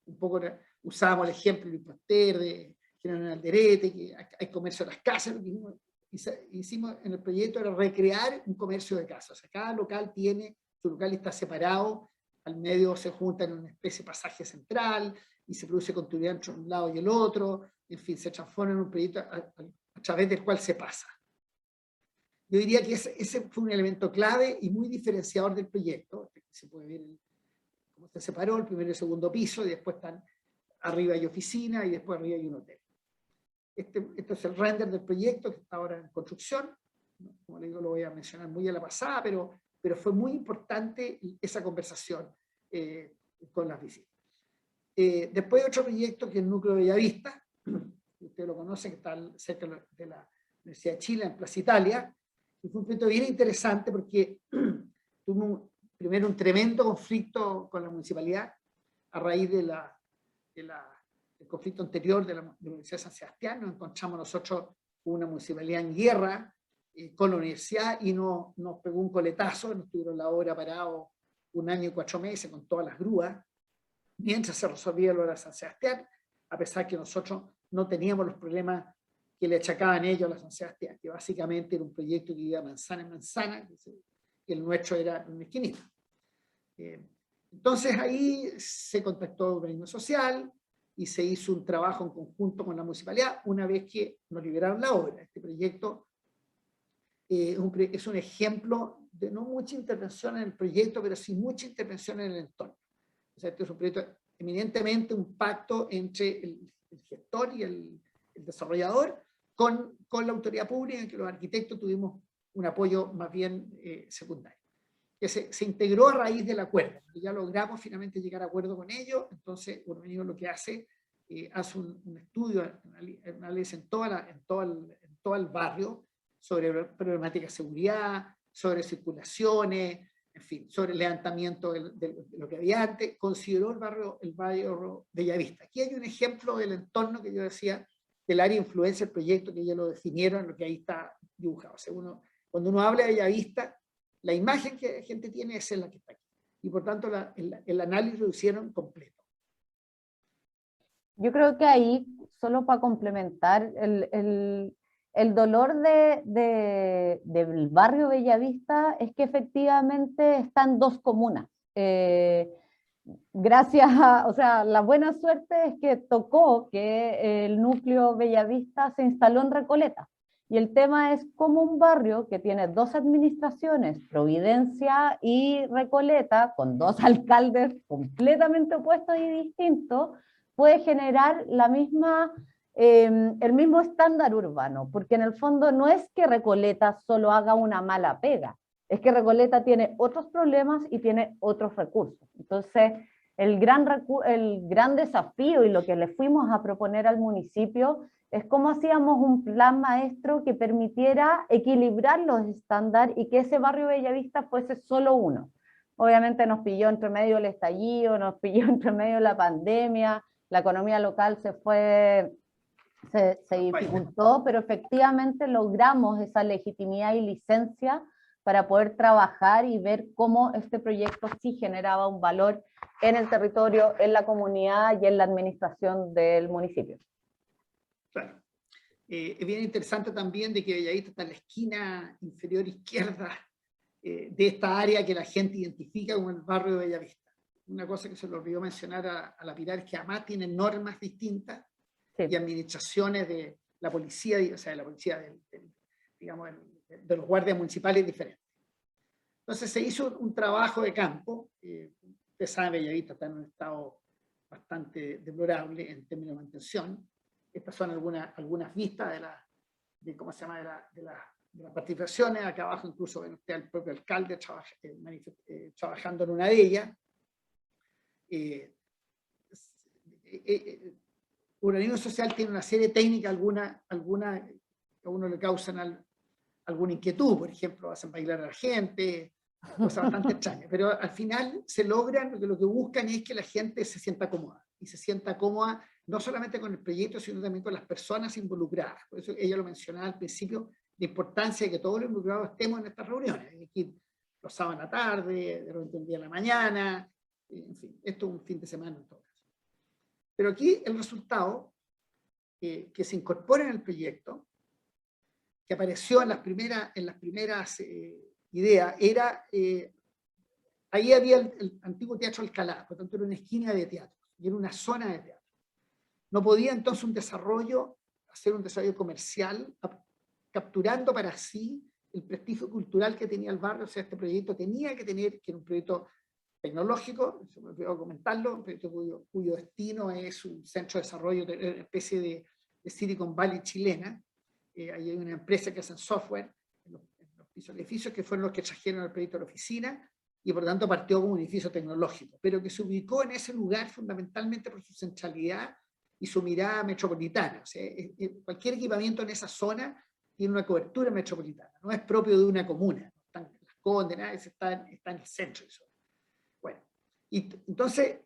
Un poco usábamos el ejemplo de Pasteur, de General Alderete, que hay comercio en las casas. Lo que hicimos en el proyecto era recrear un comercio de casas. O sea, cada local su local está separado, al medio se juntan en una especie de pasaje central y se produce continuidad entre un lado y el otro. En fin, se transforma en un proyecto a través del cual se pasa. Yo diría que ese fue un elemento clave y muy diferenciador del proyecto. Se puede ver cómo se separó el primer y el segundo piso, y después están arriba hay oficina y después arriba hay un hotel. Este es el render del proyecto que está ahora en construcción. Como le digo, lo voy a mencionar muy a la pasada, pero fue muy importante esa conversación con las visitas. Después hay otro proyecto que es el Núcleo Bellavista, ustedes lo conocen, que está cerca de la Universidad de Chile, en Plaza Italia, y fue un proyecto bien interesante porque tuvo primero un tremendo conflicto con la municipalidad a raíz del conflicto anterior de la Universidad de San Sebastián. Nos encontramos nosotros con una municipalidad en guerra con la universidad y nos pegó un coletazo, nos tuvieron la obra parado 1 año y 4 meses con todas las grúas, mientras se resolvía lo de San Sebastián, a pesar que nosotros no teníamos los problemas que le achacaban ellos a la San Sebastián, que básicamente era un proyecto que iba manzana en manzana, y el nuestro era una esquinita. Entonces ahí se contactó el organismo social y se hizo un trabajo en conjunto con la municipalidad una vez que nos liberaron la obra. Este proyecto es un ejemplo de no mucha intervención en el proyecto, pero sí mucha intervención en el entorno. O sea, este es un proyecto eminentemente un pacto entre el gestor y el desarrollador con la autoridad pública, en que los arquitectos tuvimos un apoyo más bien secundario, que se integró a raíz del acuerdo. Ya logramos finalmente llegar a acuerdo con ellos. Entonces Urbanismo lo que hace un estudio, análisis en todo el barrio sobre problemática de seguridad, sobre circulaciones, en fin, sobre el levantamiento de lo que había antes. Consideró el barrio Bellavista. Aquí hay un ejemplo del entorno que yo decía, del área de influencia del proyecto, que ya lo definieron, lo que ahí está dibujado. O sea, cuando uno habla de Bellavista, la imagen que la gente tiene es la que está aquí. Y por tanto, el análisis lo hicieron completo. Yo creo que ahí, solo para complementar, el dolor del barrio Bellavista es que efectivamente están 2 comunas. Gracias o sea, la buena suerte es que tocó que el núcleo Bellavista se instaló en Recoleta. Y el tema es cómo un barrio que tiene 2 administraciones, Providencia y Recoleta, con 2 alcaldes completamente opuestos y distintos, puede generar el mismo estándar urbano, porque en el fondo no es que Recoleta solo haga una mala pega, es que Recoleta tiene otros problemas y tiene otros recursos. Entonces, el gran desafío y lo que le fuimos a proponer al municipio es cómo hacíamos un plan maestro que permitiera equilibrar los estándares y que ese barrio Bellavista fuese solo uno. Obviamente nos pilló entre medio el estallido, nos pilló entre medio la pandemia, la economía local se fue Se dificultó, pero efectivamente logramos esa legitimidad y licencia para poder trabajar y ver cómo este proyecto sí generaba un valor en el territorio, en la comunidad y en la administración del municipio. Claro. Es bien interesante también de que Bellavista está en la esquina inferior izquierda de esta área que la gente identifica como el barrio de Bellavista. Una cosa que se le olvidó mencionar a la Pilar es que además tiene normas distintas y administraciones de la policía, o sea, de la policía, digamos, de los guardias municipales diferentes. Entonces se hizo un trabajo de campo. Usted sabe, Bellavista está en un estado bastante deplorable en términos de mantención. Estas son algunas vistas de ¿cómo se llama? De las participaciones. Acá abajo incluso ven usted al propio alcalde trabajando en una de ellas. Urbanismo social tiene una serie de técnicas, algunas a uno le causan alguna inquietud, por ejemplo, hacen bailar a la gente, cosas bastante extrañas, pero al final se logran, porque lo que buscan es que la gente se sienta cómoda, y se sienta cómoda no solamente con el proyecto, sino también con las personas involucradas. Por eso ella lo mencionaba al principio, la importancia de que todos los involucrados estemos en estas reuniones. Aquí los sábados a la tarde, de repente un día a la mañana, en fin, esto es un fin de semana en todo caso. Pero aquí el resultado que se incorpora en el proyecto, que apareció en las primeras ideas, era, ahí había el antiguo Teatro Alcalá, por lo tanto era una esquina de teatro, y era una zona de teatro. No podía entonces hacer un desarrollo comercial, capturando para sí el prestigio cultural que tenía el barrio. O sea, este proyecto tenía que tener, que era un proyecto tecnológico, se me olvidó comentarlo, un proyecto cuyo destino es un centro de desarrollo, una especie de Silicon Valley chilena. Ahí hay una empresa que hace software en los pisos del edificio, que fueron los que trajeron el proyecto a la oficina, y por lo tanto partió como un edificio tecnológico, pero que se ubicó en ese lugar fundamentalmente por su centralidad y su mirada metropolitana. O sea, cualquier equipamiento en esa zona tiene una cobertura metropolitana, no es propio de una comuna, no están Las Condes, está en el centro. Bueno, y entonces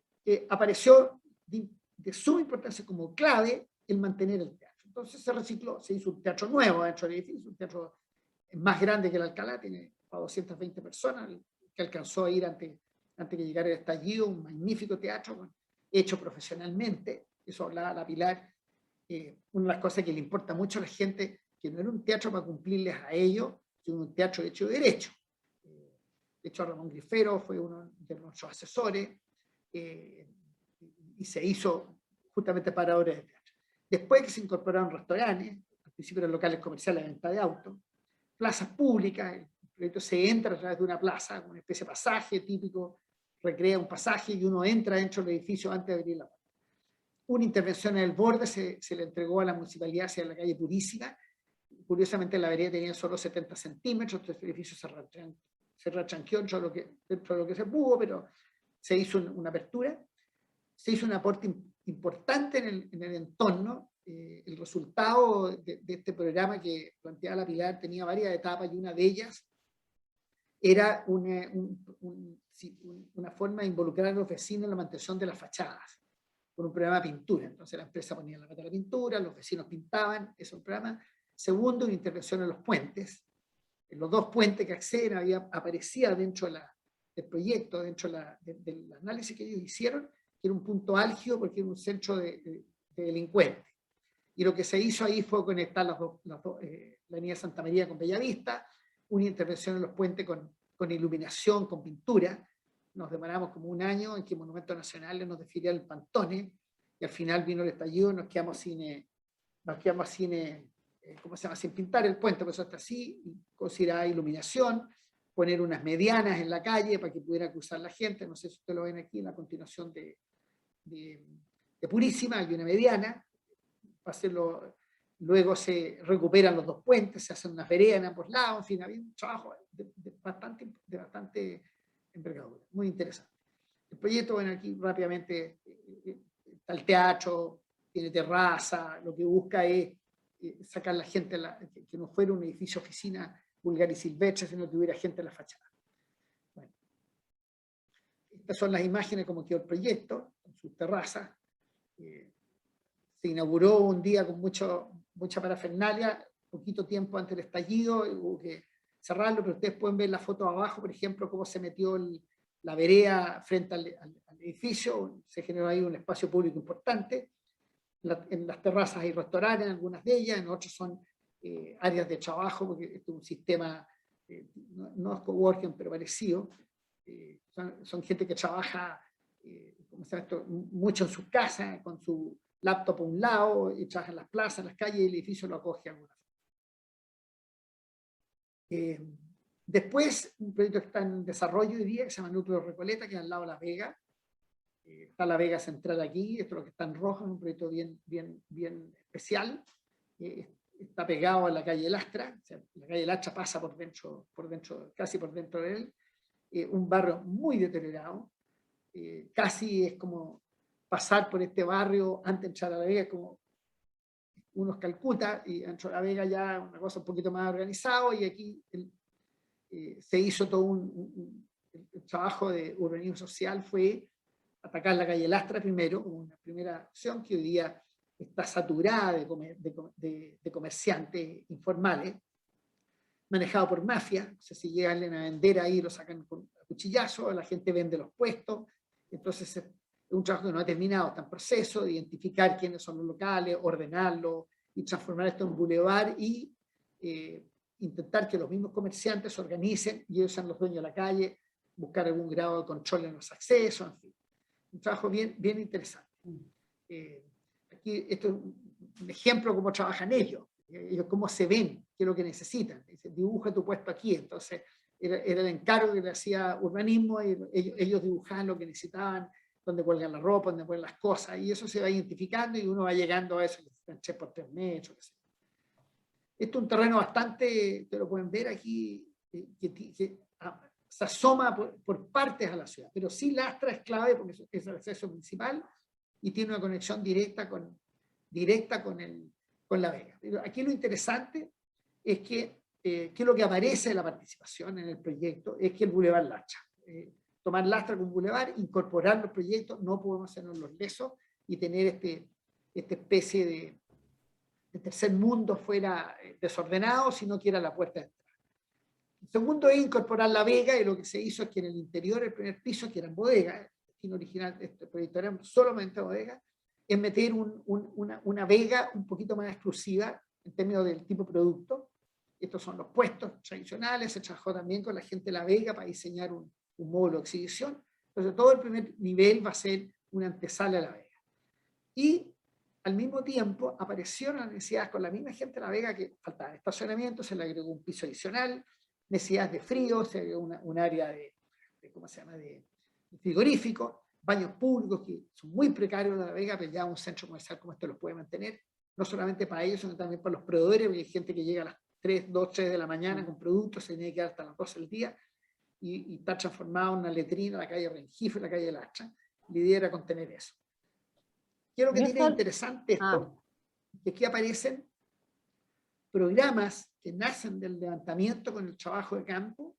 apareció de suma importancia como clave el mantener el teatro. Entonces se recicló, se hizo un teatro nuevo dentro del edificio, un teatro más grande que el Alcalá, tiene para 220 personas, que alcanzó a ir antes que llegara el estallido, un magnífico teatro hecho profesionalmente. Eso hablaba la Pilar. Una de las cosas que le importa mucho a la gente, que no era un teatro para cumplirles a ellos, sino un teatro hecho de derecho. De hecho, Ramón Grifero fue uno de nuestros asesores, y se hizo justamente para obras de teatro. Después que se incorporaron restaurantes, al principio eran locales comerciales de venta de autos, plazas públicas, el proyecto se entra a través de una plaza, una especie de pasaje típico, recrea un pasaje y uno entra dentro del edificio antes de abrir la puerta. Una intervención en el borde se le entregó a la municipalidad hacia la calle Purísima. Curiosamente la vereda tenía solo 70 centímetros, entonces el edificio se retranqueó dentro de lo que se pudo, pero se hizo una apertura, se hizo un aporte importante en el entorno. El resultado de este programa que planteaba la Pilar tenía varias etapas, y una de ellas era una forma de involucrar a los vecinos en la mantención de las fachadas, con un programa de pintura. Entonces la empresa ponía la pata de la pintura, los vecinos pintaban, eso es un programa. Segundo, una intervención en los puentes. En los dos puentes que acceden aparecía dentro del proyecto, dentro del análisis que ellos hicieron, que era un punto álgido porque era un centro de delincuentes. Y lo que se hizo ahí fue conectar la avenida Santa María con Bellavista, una intervención en los puentes con iluminación, con pintura. Nos demoramos como un año en que Monumentos Nacionales nos desfiló el Pantone, y al final vino el estallido y nos quedamos sin ¿cómo se llama? Sin pintar el puente, pues hasta así, considerar iluminación, poner unas medianas en la calle para que pudiera cruzar la gente. No sé si ustedes lo ven aquí en la continuación de Purísima, hay una mediana. Para hacerlo, luego se recuperan los dos puentes, se hacen unas veredas en ambos lados. En fin, había un trabajo de bastante envergadura, muy interesante. El proyecto, bueno, aquí rápidamente está el teatro, tiene terraza, lo que busca es sacar la gente, que no fuera un edificio oficina vulgar y silvestre, sino que hubiera gente en la fachada. Bueno, estas son las imágenes como quedó el proyecto, con sus terrazas. se inauguró un día con mucha parafernalia, poquito tiempo antes del estallido, hubo que cerrarlo, pero ustedes pueden ver la foto abajo, por ejemplo, cómo se metió la vereda frente al edificio, se generó ahí un espacio público importante. En las terrazas hay restaurantes, en algunas de ellas, en otras son áreas de trabajo, porque esto es un sistema, no es coworking, pero parecido. Son gente que trabaja mucho en sus casas, con su laptop a un lado, y trabaja en las plazas, en las calles, y el edificio lo acoge a alguna forma. Después, un proyecto que está en desarrollo hoy día, que se llama Núcleo Recoleta, que es al lado de La Vega. Está La Vega Central aquí, esto es lo que está en rojo, es un proyecto bien especial. Está pegado a la calle Lastra, o sea, la calle Lastra pasa casi por dentro de él. Un barrio muy deteriorado, casi es como pasar por este barrio antes de entrar a La Vega, como uno Calcuta, y dentro de La Vega ya una cosa un poquito más organizado, y aquí se hizo todo el trabajo de urbanismo social, fue atacar la calle Lastra primero, como una primera acción que hoy día está saturada de comerciantes informales, manejado por mafia. O sea, si llegan a vender ahí, lo sacan con cuchillazo, la gente vende los puestos. Entonces es un trabajo que no ha terminado, está en proceso de identificar quiénes son los locales, ordenarlo y transformar esto en bulevar y intentar que los mismos comerciantes se organicen y ellos sean los dueños de la calle, buscar algún grado de control en los accesos, en fin. Un trabajo bien interesante. Aquí esto es un ejemplo de cómo trabajan ellos cómo se ven, qué es lo que necesitan. Dice, dibuja tu puesto aquí. Entonces era el encargo que le hacía urbanismo, y ellos dibujaban lo que necesitaban, dónde cuelgan la ropa, dónde ponen las cosas, y eso se va identificando y uno va llegando a eso, que están 3 por 3 metros. Qué sé. Esto es un terreno bastante, que lo pueden ver aquí, que se asoma por partes a la ciudad, pero sí Lastra es clave porque es el acceso principal y tiene una conexión directa con La Vega. Pero aquí lo interesante es que lo que aparece en la participación en el proyecto es que el Boulevard Lastra, tomar Lastra como Boulevard, incorporar los proyectos, no podemos hacernos los lesos y tener esta especie de tercer mundo fuera desordenado, sino que era la puerta de entrada. El segundo es incorporar La Vega, y lo que se hizo es que en el interior, el primer piso, que eran bodegas, el destino original de este proyecto eran solamente bodegas, es meter una vega un poquito más exclusiva en términos del tipo de producto. Estos son los puestos tradicionales, se trabajó también con la gente de La Vega para diseñar un módulo de exhibición. Entonces todo el primer nivel va a ser una antesala a La Vega. Y al mismo tiempo aparecieron las necesidades con la misma gente de La Vega, que faltaba estacionamiento, se le agregó un piso adicional, necesidades de frío, se agregó un área de frigorífico, baños públicos que son muy precarios en La Vega, pero ya un centro comercial como este los puede mantener, no solamente para ellos, sino también para los proveedores, porque hay gente que llega a las 2, 3 de la mañana con productos, se tiene que quedar hasta las 12 del día, y está transformado en una letrina, la calle Rengifo, la calle Lastra. La idea era contener eso. ¿Qué es lo que tiene interesante esto? Que aquí aparecen programas que nacen del levantamiento con el trabajo de campo,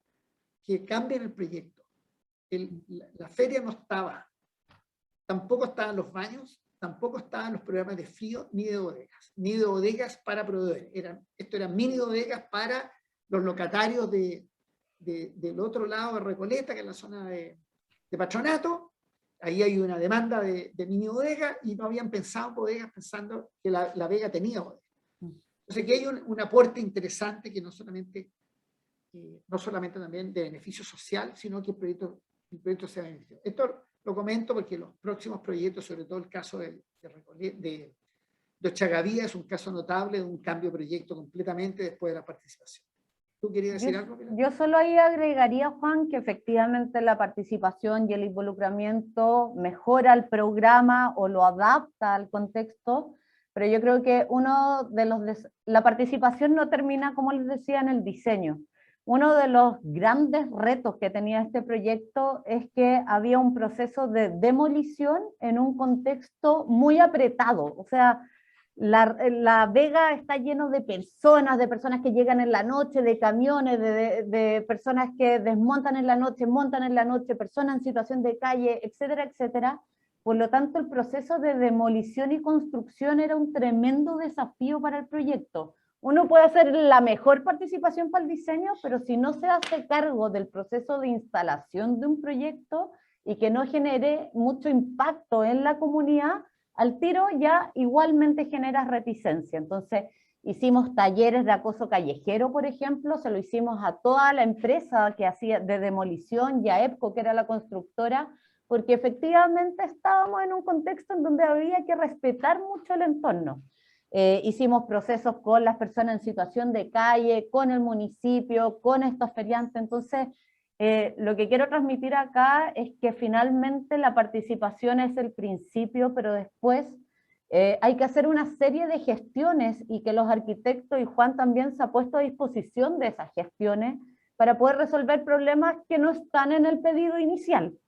que cambian el proyecto. La feria no estaba, tampoco estaban los baños, tampoco estaban los programas de frío, ni de bodegas para proveedores. Esto eran mini bodegas para los locatarios del otro lado de Recoleta, que es la zona de Patronato. Ahí hay una demanda de mini bodegas, y no habían pensado en bodegas pensando que La Vega tenía bodegas. Entonces aquí hay un aporte interesante que no solamente también de beneficio social, sino que el proyecto sea beneficioso. Esto lo comento porque los próximos proyectos, sobre todo el caso de Ochagavía, es un caso notable de un cambio de proyecto completamente después de la participación. ¿Tú querías decir algo, Pilar? Yo solo ahí agregaría, Juan, que efectivamente la participación y el involucramiento mejora el programa o lo adapta al contexto, pero yo creo que la participación no termina, como les decía, en el diseño. Uno de los grandes retos que tenía este proyecto es que había un proceso de demolición en un contexto muy apretado. O sea, la Vega está lleno de personas que llegan en la noche, de camiones, de personas que desmontan en la noche, montan en la noche, personas en situación de calle, etcétera, etcétera. Por lo tanto, el proceso de demolición y construcción era un tremendo desafío para el proyecto. Uno puede hacer la mejor participación para el diseño, pero si no se hace cargo del proceso de instalación de un proyecto y que no genere mucho impacto en la comunidad, al tiro ya igualmente genera reticencia. Entonces, hicimos talleres de acoso callejero, por ejemplo, se lo hicimos a toda la empresa que hacía de demolición y a EPCO, que era la constructora, porque efectivamente estábamos en un contexto en donde había que respetar mucho el entorno. Hicimos procesos con las personas en situación de calle, con el municipio, con estos feriantes. Entonces, lo que quiero transmitir acá es que finalmente la participación es el principio, pero después hay que hacer una serie de gestiones y que los arquitectos, y Juan también se ha puesto a disposición de esas gestiones para poder resolver problemas que no están en el pedido inicial.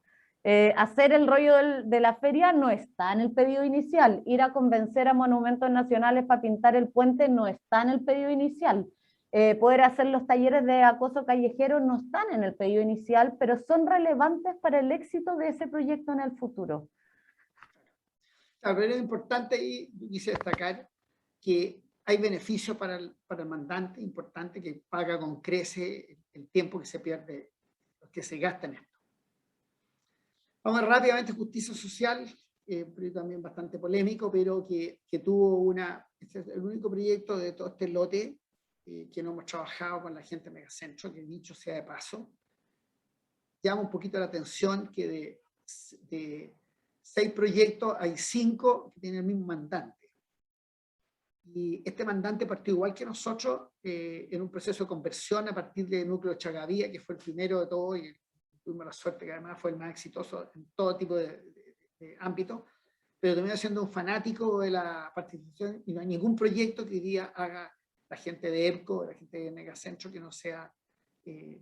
Hacer el rollo de la feria no está en el pedido inicial. Ir a convencer a monumentos nacionales para pintar el puente no está en el pedido inicial. Poder hacer los talleres de acoso callejero no están en el pedido inicial, pero son relevantes para el éxito de ese proyecto en el futuro. Claro, pero es importante, y quise destacar que hay beneficios para el mandante, importante, que paga con crece el tiempo que se pierde, que se gasta en esto. Vamos rápidamente, justicia social, pero también bastante polémico, pero que tuvo este es el único proyecto de todo este lote que no hemos trabajado con la gente de Megacentro, que dicho sea de paso, llama un poquito la atención que de 6 proyectos hay 5 que tienen el mismo mandante. Y este mandante partió igual que nosotros en un proceso de conversión a partir del núcleo de Chagavía, que fue el primero de todo, y tuvimos la suerte que además fue el más exitoso en todo tipo de ámbitos, pero terminó siendo un fanático de la participación, y no hay ningún proyecto que hoy día haga la gente de EPCO, la gente de Megacentro, que no sea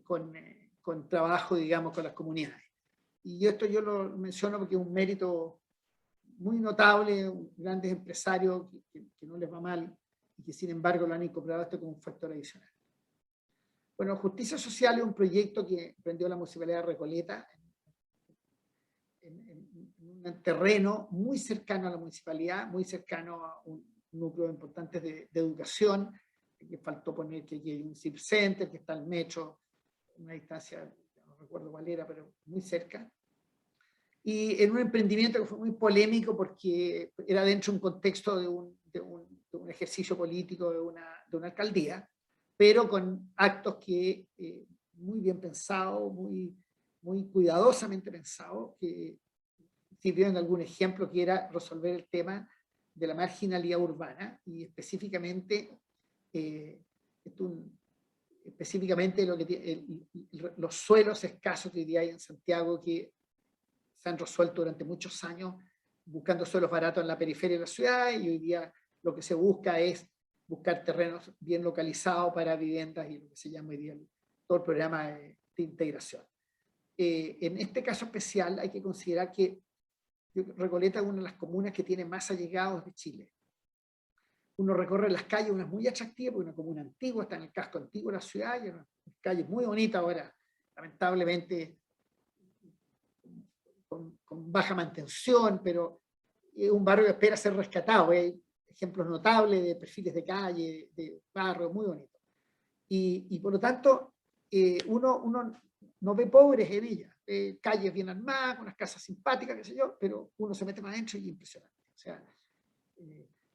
con trabajo, digamos, con las comunidades. Y esto yo lo menciono porque es un mérito muy notable, grandes empresarios que no les va mal y que sin embargo lo han incorporado esto como un factor adicional. Bueno, Justicia Social es un proyecto que emprendió la Municipalidad de Recoleta en un terreno muy cercano a la municipalidad, muy cercano a un núcleo importante de educación, que faltó poner que aquí hay un SIP Center, que está el metro, una distancia, no recuerdo cuál era, pero muy cerca. Y en un emprendimiento que fue muy polémico porque era dentro de un contexto de un ejercicio político de una alcaldía, pero con actos que muy bien pensados, muy cuidadosamente pensados, que sirvieron algún ejemplo, que era resolver el tema de la marginalidad urbana y específicamente los suelos escasos que hoy día hay en Santiago, que se han resuelto durante muchos años buscando suelos baratos en la periferia de la ciudad, y hoy día lo que se busca es buscar terrenos bien localizados para viviendas y lo que se llama hoy día todo el programa de integración. En este caso especial hay que considerar que Recoleta es una de las comunas que tiene más allegados de Chile. Uno recorre las calles, una es muy atractiva porque es una comuna antigua, está en el casco antiguo de la ciudad, y una calle muy bonita ahora, lamentablemente con baja mantención, pero es un barrio que espera ser rescatado. Hay ejemplos notables de perfiles de calle, de barrio, muy bonito. Y por lo tanto, uno no ve pobres en ella. Calles bien armadas, unas casas simpáticas, qué sé yo, pero uno se mete más adentro y es impresionante. O sea,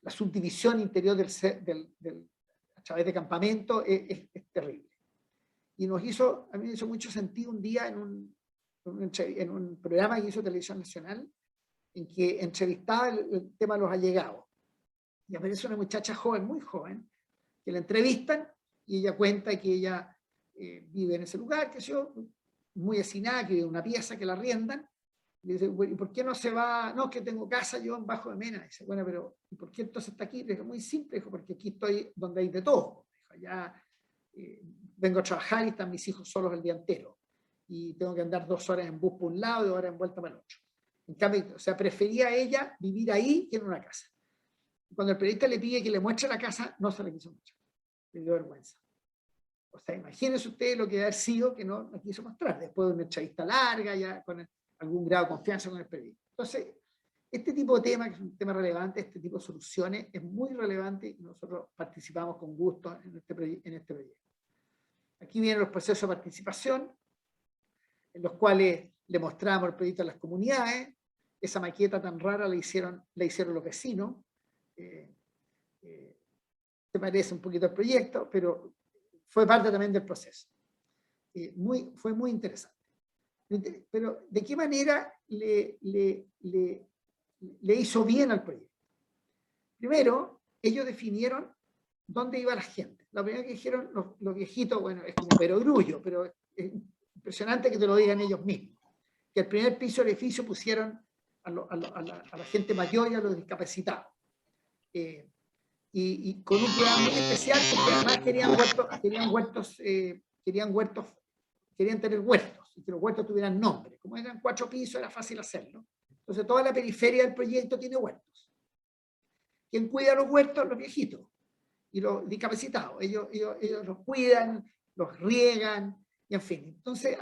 la subdivisión interior a través de campamento es terrible. Y a mí me hizo mucho sentido un día en un programa que hizo Televisión Nacional, en que entrevistaba el tema de los allegados. Y aparece una muchacha joven, muy joven, que la entrevistan y ella cuenta que ella vive en ese lugar, que yo, muy hacinada, que vive en una pieza que la arriendan. Y dice, bueno, ¿y por qué no se va? No, que tengo casa yo en Bajo de Mena. Y dice, bueno, pero ¿y por qué entonces está aquí? Dijo, muy simple, dijo, porque aquí estoy donde hay de todo. Dijo, allá vengo a trabajar y están mis hijos solos el día entero. Y tengo que andar 2 horas en bus por un lado y 2 horas en vuelta para el otro. En cambio, o sea, prefería ella vivir ahí que en una casa. Cuando el periodista le pide que le muestre la casa, no se le quiso mostrar. Le dio vergüenza. O sea, imagínense ustedes lo que debe haber sido que no quiso mostrar, después de una entrevista larga, ya con algún grado de confianza con el periodista. Entonces, Este tipo de tema, que es un tema relevante, este tipo de soluciones, es muy relevante y nosotros participamos con gusto en este proyecto. Aquí vienen los procesos de participación, en los cuales le mostramos el proyecto a las comunidades. Esa maqueta tan rara la hicieron los vecinos. Se parece un poquito al proyecto, pero fue parte también del proceso. Fue muy interesante. Pero, ¿de qué manera le hizo bien al proyecto? Primero, ellos definieron dónde iba la gente. La primera que dijeron los viejitos, bueno, es como perogrullo, pero es impresionante que te lo digan ellos mismos. Que el primer piso del edificio pusieron a la gente mayor y a los discapacitados. Y con un programa muy especial, porque además querían tener huertos, y que los huertos tuvieran nombre. Como eran 4 pisos, era fácil hacerlo. Entonces, toda la periferia del proyecto tiene huertos. ¿Quién cuida los huertos? Los viejitos y los discapacitados. Ellos los cuidan, los riegan, y en fin. Entonces,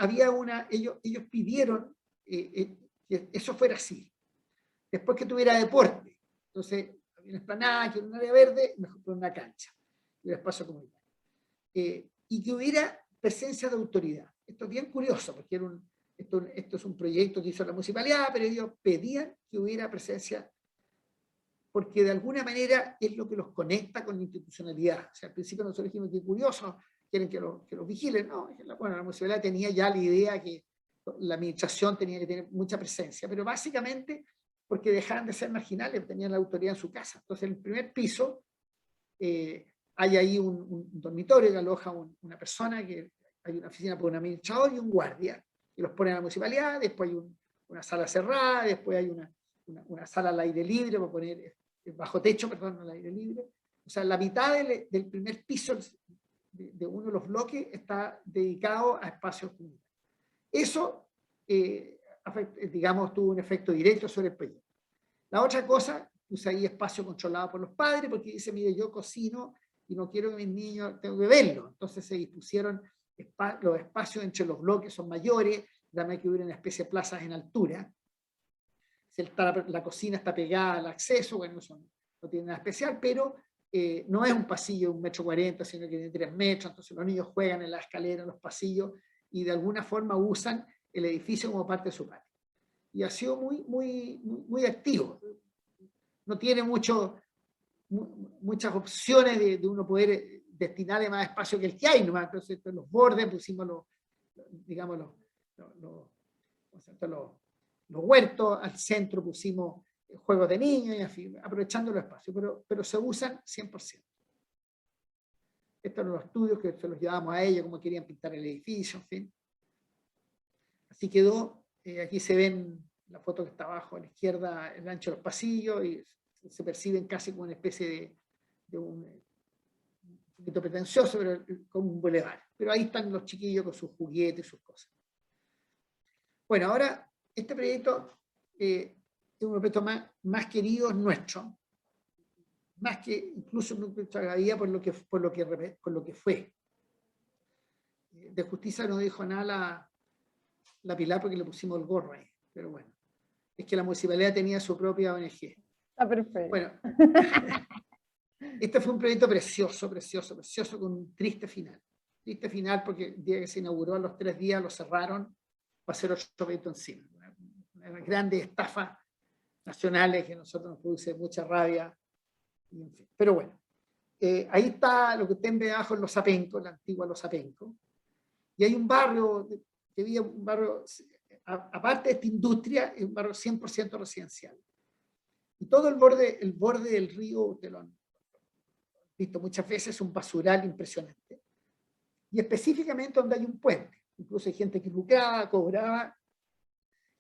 ellos pidieron que eso fuera así. Después que tuviera deporte. Entonces, había una esplanada, que era un área verde, mejor por una cancha, y un espacio comunitario. Y que hubiera presencia de autoridad. Esto es bien curioso, porque esto es un proyecto que hizo la municipalidad, pero ellos pedían que hubiera presencia, porque de alguna manera es lo que los conecta con la institucionalidad. O sea, al principio nosotros dijimos que curioso, quieren que los vigilen. No, bueno, la municipalidad tenía ya la idea que la administración tenía que tener mucha presencia, pero básicamente porque dejaban de ser marginales, tenían la autoridad en su casa. Entonces, en el primer piso hay ahí un dormitorio que aloja una persona, que hay una oficina por un administrador y un guardia, y los ponen a la municipalidad. Después hay una sala cerrada, después hay una sala al aire libre, para poner bajo techo, perdón, al aire libre. O sea, la mitad del primer piso de uno de los bloques está dedicado a espacios comunitarios. Eso, digamos, tuvo un efecto directo sobre el proyecto. La otra cosa, puse ahí espacio controlado por los padres, porque dice, mire, yo cocino y no quiero que mis niños tengan que verlo. Entonces se dispusieron los espacios entre los bloques son mayores, dame que hubiera una especie de plazas en altura. La cocina está pegada al acceso, bueno, no tiene nada especial, pero no es un pasillo de 1,40 m, sino que tiene 3 metros, entonces los niños juegan en la escalera, en los pasillos, y de alguna forma usan el edificio como parte de su patio. Y ha sido muy activo. No tiene muchas opciones de uno poder destinarle más espacio que el que hay, nomás. Entonces, en los bordes pusimos los huertos, al centro pusimos juegos de niños, y en fin, aprovechando los espacios, pero se usan 100%. Estos eran los estudios que se los llevamos a ellos, cómo querían pintar el edificio, en fin. Así quedó. Aquí se ven la foto que está abajo a la izquierda, el ancho de los pasillos, y se perciben casi como una especie de un poquito pretencioso, pero como un bulevar. Pero ahí están los chiquillos con sus juguetes y sus cosas. Bueno, ahora este proyecto es un proyecto más querido nuestro, más que incluso nuestra vida por lo que fue. De justicia no dijo nada la Pilar porque le pusimos el gorro ahí, pero bueno, es que la municipalidad tenía su propia ONG. Está perfecto. Bueno, este fue un proyecto precioso, con un triste final. Triste final porque el día que se inauguró, a los 3 días lo cerraron para hacer otro proyecto encima. Una grande estafa nacionales que a nosotros nos produce mucha rabia. En fin. Pero bueno, ahí está lo que usted ve abajo en Los Apencos, la antigua Los Apencos. Y hay un barrio, aparte de esta industria, es un barrio 100% residencial. Y todo el borde del río, usted lo han visto muchas veces, es un basural impresionante. Y específicamente donde hay un puente. Incluso hay gente que lucraba, cobraba,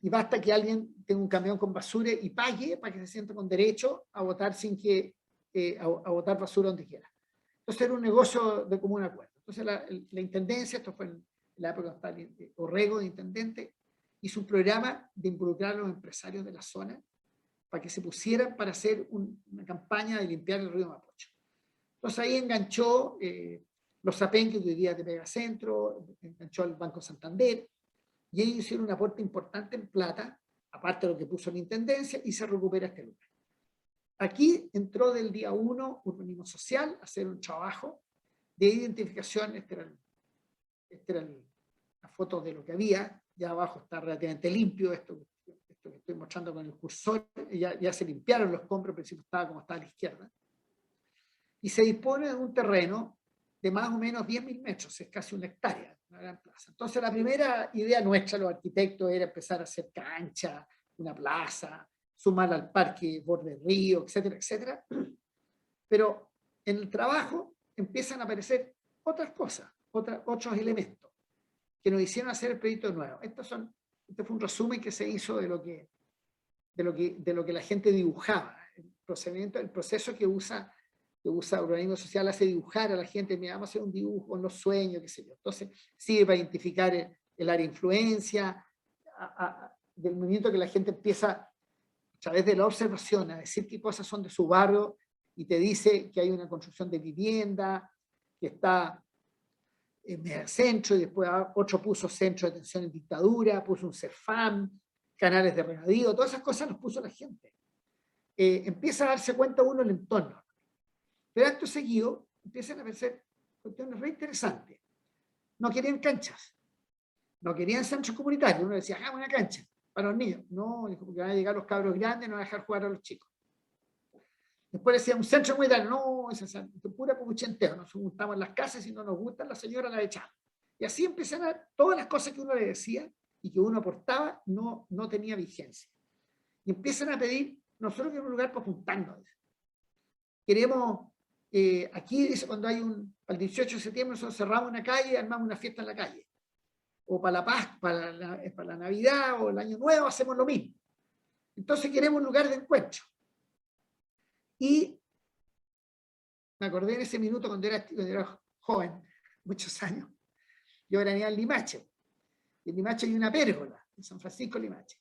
y basta que alguien tenga un camión con basura y pague para que se sienta con derecho a botar a botar basura donde quiera. Entonces era un negocio de común acuerdo. Entonces la intendencia, esto fue en la época de Orrego, de intendente, hizo un programa de involucrar a los empresarios de la zona para que se pusieran para hacer una campaña de limpiar el río Mapocho. Entonces ahí enganchó Los Apencos, que hoy día de Megacentro, enganchó el Banco Santander, y ellos hicieron un aporte importante en plata aparte de lo que puso la Intendencia, y se recupera este lugar. Aquí entró del día 1 Urbanismo Social a hacer un trabajo de identificación. Esta era la foto de lo que había. Ya abajo está relativamente limpio. Esto que estoy mostrando con el cursor, ya se limpiaron los escombros, al principio estaba como estaba a la izquierda. Y se dispone de un terreno de más o menos 10.000 metros, es casi una hectárea, una gran plaza. Entonces la primera idea nuestra, los arquitectos, era empezar a hacer cancha, una plaza, sumar al parque borde río, etcétera, etcétera. Pero en el trabajo empiezan a aparecer otras cosas, otros elementos que nos hicieron hacer el proyecto nuevo. Este fue un resumen que se hizo de lo que la gente dibujaba. El proceso que usa Urbanismo Social hace dibujar a la gente. Mira, vamos a hacer un dibujo en los sueños, qué sé yo. Entonces sirve para identificar el área de influencia, del movimiento que la gente empieza a través de la observación a decir qué cosas son de su barrio, y te dice que hay una construcción de vivienda, que está en el centro, y después otro puso centro de atención en dictadura, puso un CERFAM, canales de regadío, todas esas cosas las puso la gente. Empieza a darse cuenta uno del entorno. Pero acto seguido empiezan a aparecer cuestiones re interesantes. No querían canchas, no querían centros comunitarios. Uno decía, hagamos una cancha para los niños. No, dijo, porque van a llegar los cabros grandes, no van a dejar jugar a los chicos. Después decía, un centro comunitario. No, esa es pura comuchenteo. Nos juntamos en las casas y si no nos gustan, la señora la echamos. Y así empiezan a todas las cosas que uno le decía y que uno aportaba no tenía vigencia. Y empiezan a pedir, nosotros queremos un lugar para juntarnos. Queremos, aquí dice, cuando hay para el 18 de septiembre nosotros cerramos una calle y armamos una fiesta en la calle. O para la Paz, para la Navidad o el Año Nuevo hacemos lo mismo. Entonces queremos un lugar de encuentro. Y me acordé en ese minuto cuando era joven, muchos años, yo veraneaba en Limache. Y en Limache hay una pérgola, en San Francisco Limache.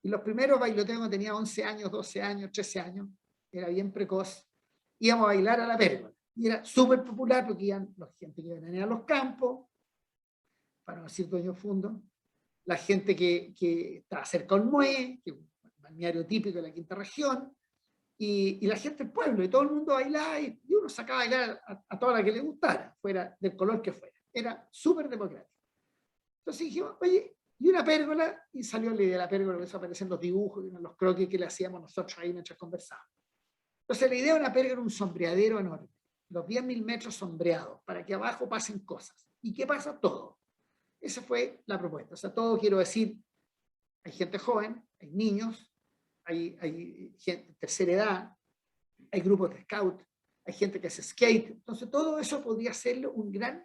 Y los primeros bailoteos cuando tenía 11 años, 12 años, 13 años, era bien precoz, íbamos a bailar a la pérgola. Y era súper popular porque iban la gente que venía a los campos, para no decir dueño fundo, la gente que estaba cerca del Mue, que es un balneario típico de la quinta región, y la gente del pueblo, y todo el mundo bailaba, y uno sacaba a bailar a toda la que le gustara, fuera del color que fuera. Era súper democrático. Entonces dijimos, oye, y una pérgola, y salió la idea de la pérgola, empezó a aparecer los dibujos, los croquis que le hacíamos nosotros ahí mientras conversábamos. Entonces la idea de una pérgola era un sombreadero enorme, los 10.000 metros sombreados, para que abajo pasen cosas. ¿Y qué pasa? Todo. Esa fue la propuesta. O sea, todo, quiero decir, hay gente joven, hay niños, hay gente de tercera edad, hay grupos de scout, hay gente que hace skate. Entonces todo eso podría hacerlo un gran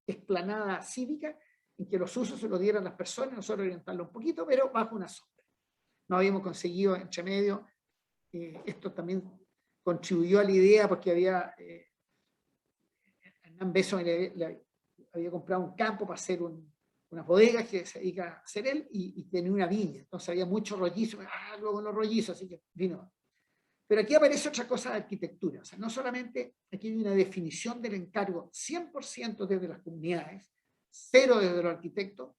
explanada cívica en que los usos se los dieran las personas, nosotros orientarlo un poquito, pero bajo una sombra. No habíamos conseguido entre medio, esto también contribuyó a la idea porque había, Hernán Beso le había comprado un campo para hacer unas bodegas que se dedica a hacer él y tenía una viña, entonces había mucho rollizo, luego los rollizos, así que vino. Pero aquí aparece otra cosa de arquitectura, o sea, no solamente aquí hay una definición del encargo 100% desde las comunidades, 0 desde los arquitectos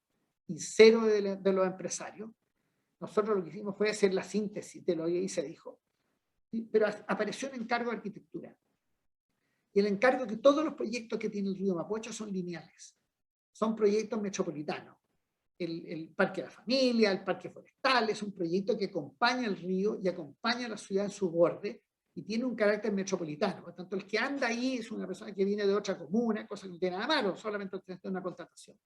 y 0 de los empresarios. Nosotros lo que hicimos fue hacer la síntesis de lo que ahí se dijo, pero apareció un encargo de arquitectura. Y el encargo que todos los proyectos que tiene el río Mapocho son lineales, son proyectos metropolitanos. El Parque de la Familia, el Parque Forestal, es un proyecto que acompaña el río y acompaña a la ciudad en su borde y tiene un carácter metropolitano. Por tanto, el que anda ahí es una persona que viene de otra comuna, cosa que no tiene nada malo, solamente es una constatación.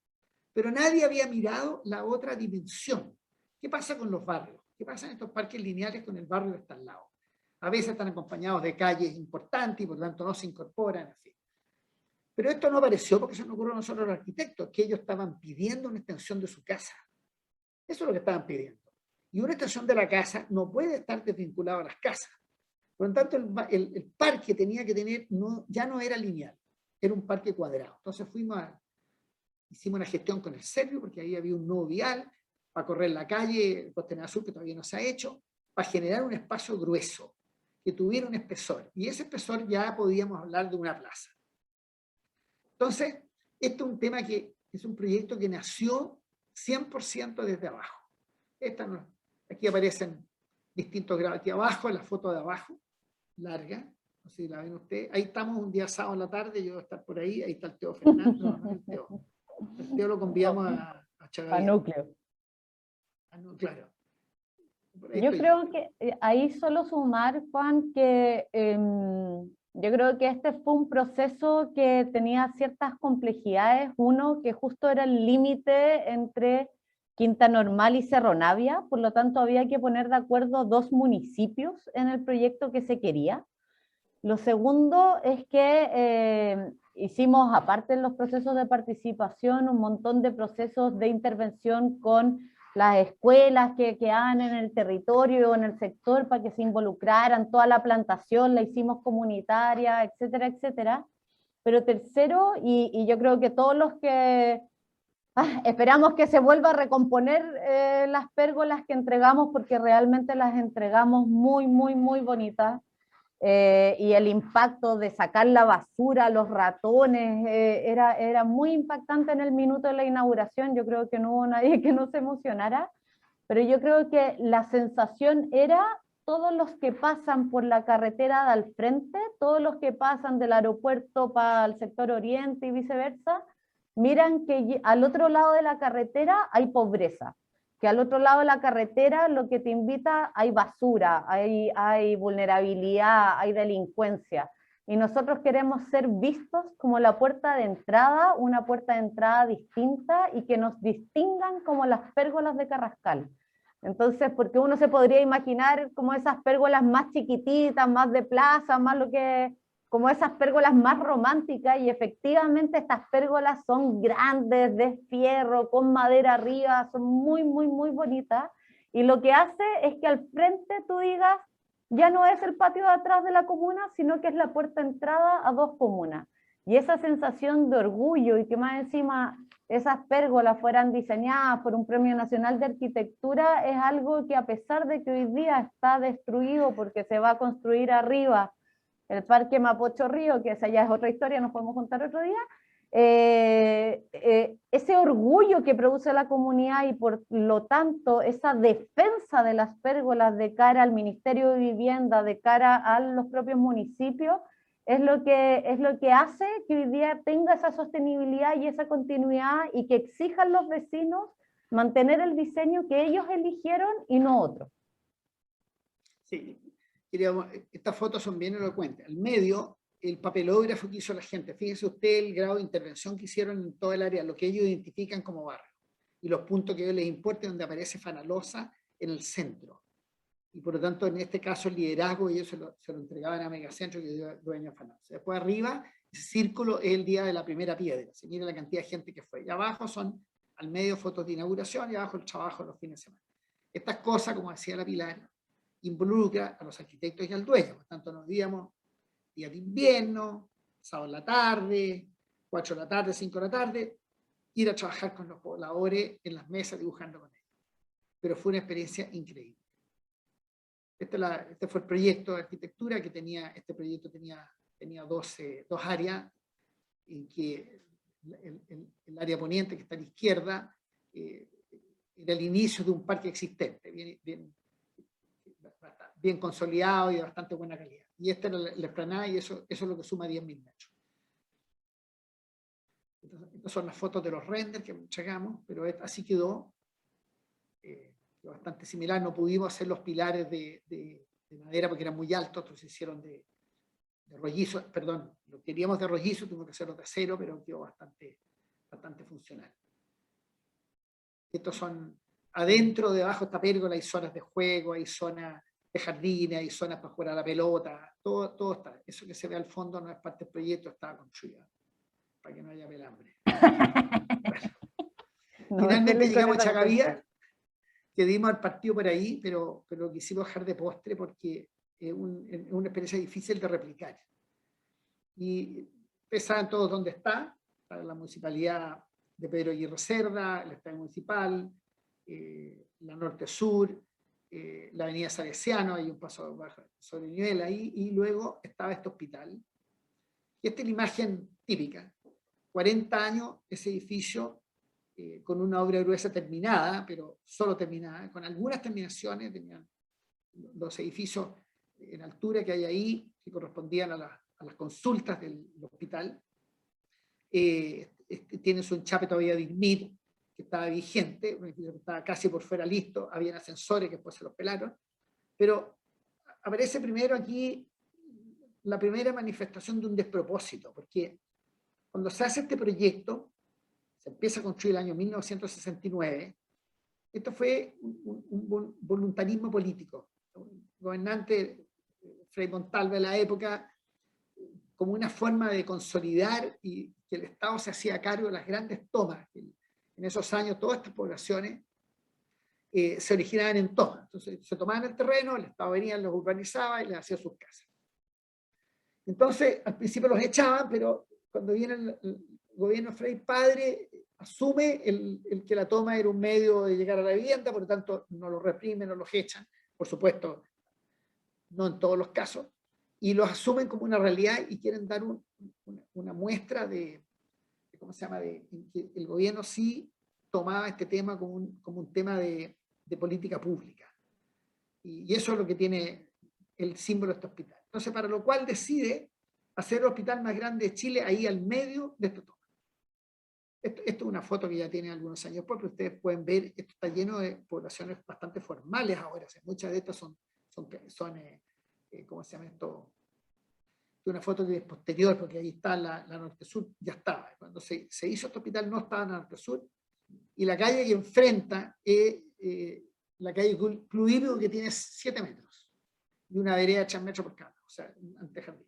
Pero nadie había mirado la otra dimensión. ¿Qué pasa con los barrios? ¿Qué pasa en estos parques lineales con el barrio que está al lado? A veces están acompañados de calles importantes y por lo tanto no se incorporan, en fin. Pero esto no apareció porque se nos ocurrió a nosotros los arquitectos, que ellos estaban pidiendo una extensión de su casa. Eso es lo que estaban pidiendo. Y una extensión de la casa no puede estar desvinculada a las casas. Por lo tanto, el parque tenía que tener, ya no era lineal, era un parque cuadrado. Entonces hicimos una gestión con el Servio, porque ahí había un nuevo vial, para correr la calle, Costanera Sur, que todavía no se ha hecho, para generar un espacio grueso, que tuviera un espesor. Y ese espesor ya podíamos hablar de una plaza. Entonces, esto es un tema que es un proyecto que nació 100% desde abajo. Esta Aquí aparecen distintos grados. Aquí abajo, la foto de abajo, larga, no sé si la ven ustedes. Ahí estamos un día sábado en la tarde, yo voy a estar por ahí. Ahí está el Teo Fernández. No, no es el Teo. El Teo lo convidamos a Chagavía. A núcleo. Claro. Por ahí Yo estoy creo que ahí solo sumar, Juan, que yo creo que este fue un proceso que tenía ciertas complejidades. Uno, que justo era el límite entre Quinta Normal y Cerro Navia, por lo tanto había que poner de acuerdo dos municipios en el proyecto que se quería. Lo segundo es que hicimos, aparte de los procesos de participación, un montón de procesos de intervención con las escuelas que quedaban en el territorio o en el sector para que se involucraran, toda la plantación la hicimos comunitaria, etcétera, etcétera. Pero tercero, y yo creo que todos los que esperamos que se vuelva a recomponer las pérgolas que entregamos, porque realmente las entregamos muy, muy, muy bonitas. Y el impacto de sacar la basura, los ratones, era muy impactante en el minuto de la inauguración. Yo creo que no hubo nadie que no se emocionara, pero yo creo que la sensación era todos los que pasan por la carretera de al frente, todos los que pasan del aeropuerto para el sector oriente y viceversa, miran que al otro lado de la carretera hay pobreza, que al otro lado de la carretera lo que te invita hay basura, hay vulnerabilidad, hay delincuencia. Y nosotros queremos ser vistos como la puerta de entrada, una puerta de entrada distinta y que nos distingan como las pérgolas de Carrascal. Entonces, porque uno se podría imaginar como esas pérgolas más chiquititas, más de plaza, más lo que, como esas pérgolas más románticas, y efectivamente estas pérgolas son grandes, de fierro, con madera arriba, son muy, muy, muy bonitas, y lo que hace es que al frente tú digas, ya no es el patio de atrás de la comuna, sino que es la puerta de entrada a dos comunas. Y esa sensación de orgullo, y que más encima esas pérgolas fueran diseñadas por un Premio Nacional de Arquitectura, es algo que, a pesar de que hoy día está destruido porque se va a construir arriba el Parque Mapocho Río, que esa ya es otra historia, nos podemos contar otro día, ese orgullo que produce la comunidad y por lo tanto esa defensa de las pérgolas de cara al Ministerio de Vivienda, de cara a los propios municipios, es lo que hace que hoy día tenga esa sostenibilidad y esa continuidad, y que exijan los vecinos mantener el diseño que ellos eligieron y no otro. Sí, estas fotos son bien elocuentes. Al medio, el papelógrafo que hizo la gente. Fíjese usted el grado de intervención que hicieron en todo el área, lo que ellos identifican como barrio, y los puntos que a ellos les importa, donde aparece Fanalosa en el centro. Y por lo tanto, en este caso, el liderazgo ellos se lo entregaban a Megacentro, que es dueño de Fanalosa. Después arriba, ese círculo es el día de la primera piedra. Se mira la cantidad de gente que fue. Y abajo son, al medio, fotos de inauguración, y abajo el trabajo los fines de semana. Estas cosas, como decía la Pilar, involucra a los arquitectos y al dueño. Por tanto, nos díamos día de invierno, sábado en la tarde, 4 de la tarde, 5 de la tarde, ir a trabajar con los pobladores en las mesas dibujando con ellos. Pero fue una experiencia increíble. Este fue el proyecto de arquitectura que tenía. Este proyecto tenía dos áreas, en que el área poniente, que está a la izquierda, era el inicio de un parque existente, bien consolidado y de bastante buena calidad. Y esta era la explanada, y eso es lo que suma 10.000 metros. Estas son las fotos de los renders que entregamos, pero así quedó. Bastante similar. No pudimos hacer los pilares de madera porque eran muy altos, entonces se hicieron de rollizo, perdón, lo queríamos de rollizo, tuvimos que hacerlo de acero, pero quedó bastante funcional. Estos son, adentro, debajo de esta pérgola hay zonas de juego, hay zonas de jardines, hay zonas para jugar a la pelota, todo está. Eso que se ve al fondo no es parte del proyecto, estaba construido para que no haya pelambre. Bueno. No, finalmente llegamos a Chagavía, que dimos al partido por ahí, pero lo quisimos dejar de postre porque es una experiencia difícil de replicar. Y ustedes saben todos dónde está la municipalidad de Pedro Aguirre Cerda, el estadio municipal, la norte-sur, la avenida Salesiano, hay un paso bajo sobre nivel ahí, y luego estaba este hospital. Y esta es la imagen típica. 40 años, ese edificio con una obra gruesa terminada, pero solo terminada, con algunas terminaciones, tenían los edificios en altura que hay ahí, que correspondían a las consultas del hospital. Tiene su enchape todavía de IRMIR, que estaba vigente, un edificio que estaba casi por fuera listo, habían ascensores que después se los pelaron, pero aparece primero aquí la primera manifestación de un despropósito, porque cuando se hace este proyecto, se empieza a construir el año 1969, esto fue un voluntarismo político. El gobernante Frei Montalva de la época, como una forma de consolidar y que el Estado se hacía cargo de las grandes tomas. En esos años todas estas poblaciones se originaban en tomas. Entonces se tomaban el terreno, el Estado venía, los urbanizaba y les hacía sus casas. Entonces al principio los echaban, pero cuando viene el gobierno Frei Padre, asume el que la toma era un medio de llegar a la vivienda, por lo tanto no los reprimen, no los echan, por supuesto, no en todos los casos, y los asumen como una realidad y quieren dar una muestra de ¿cómo se llama?, de que el gobierno sí tomaba este tema como un tema de política pública. Y eso es lo que tiene el símbolo de este hospital. Entonces, para lo cual decide hacer el hospital más grande de Chile ahí al medio de esta toma. Esto es una foto que ya tiene algunos años después, pero ustedes pueden ver, esto está lleno de poblaciones bastante formales ahora. O sea, muchas de estas son ¿cómo se llama esto? Una foto que es posterior, porque ahí está la norte-sur, ya estaba. Cuando se hizo este hospital no estaba en la norte-sur, y la calle que enfrenta es la calle Club Hípico, que tiene 7 metros, y una vereda de 3 metros por cada, o sea, un antejardín.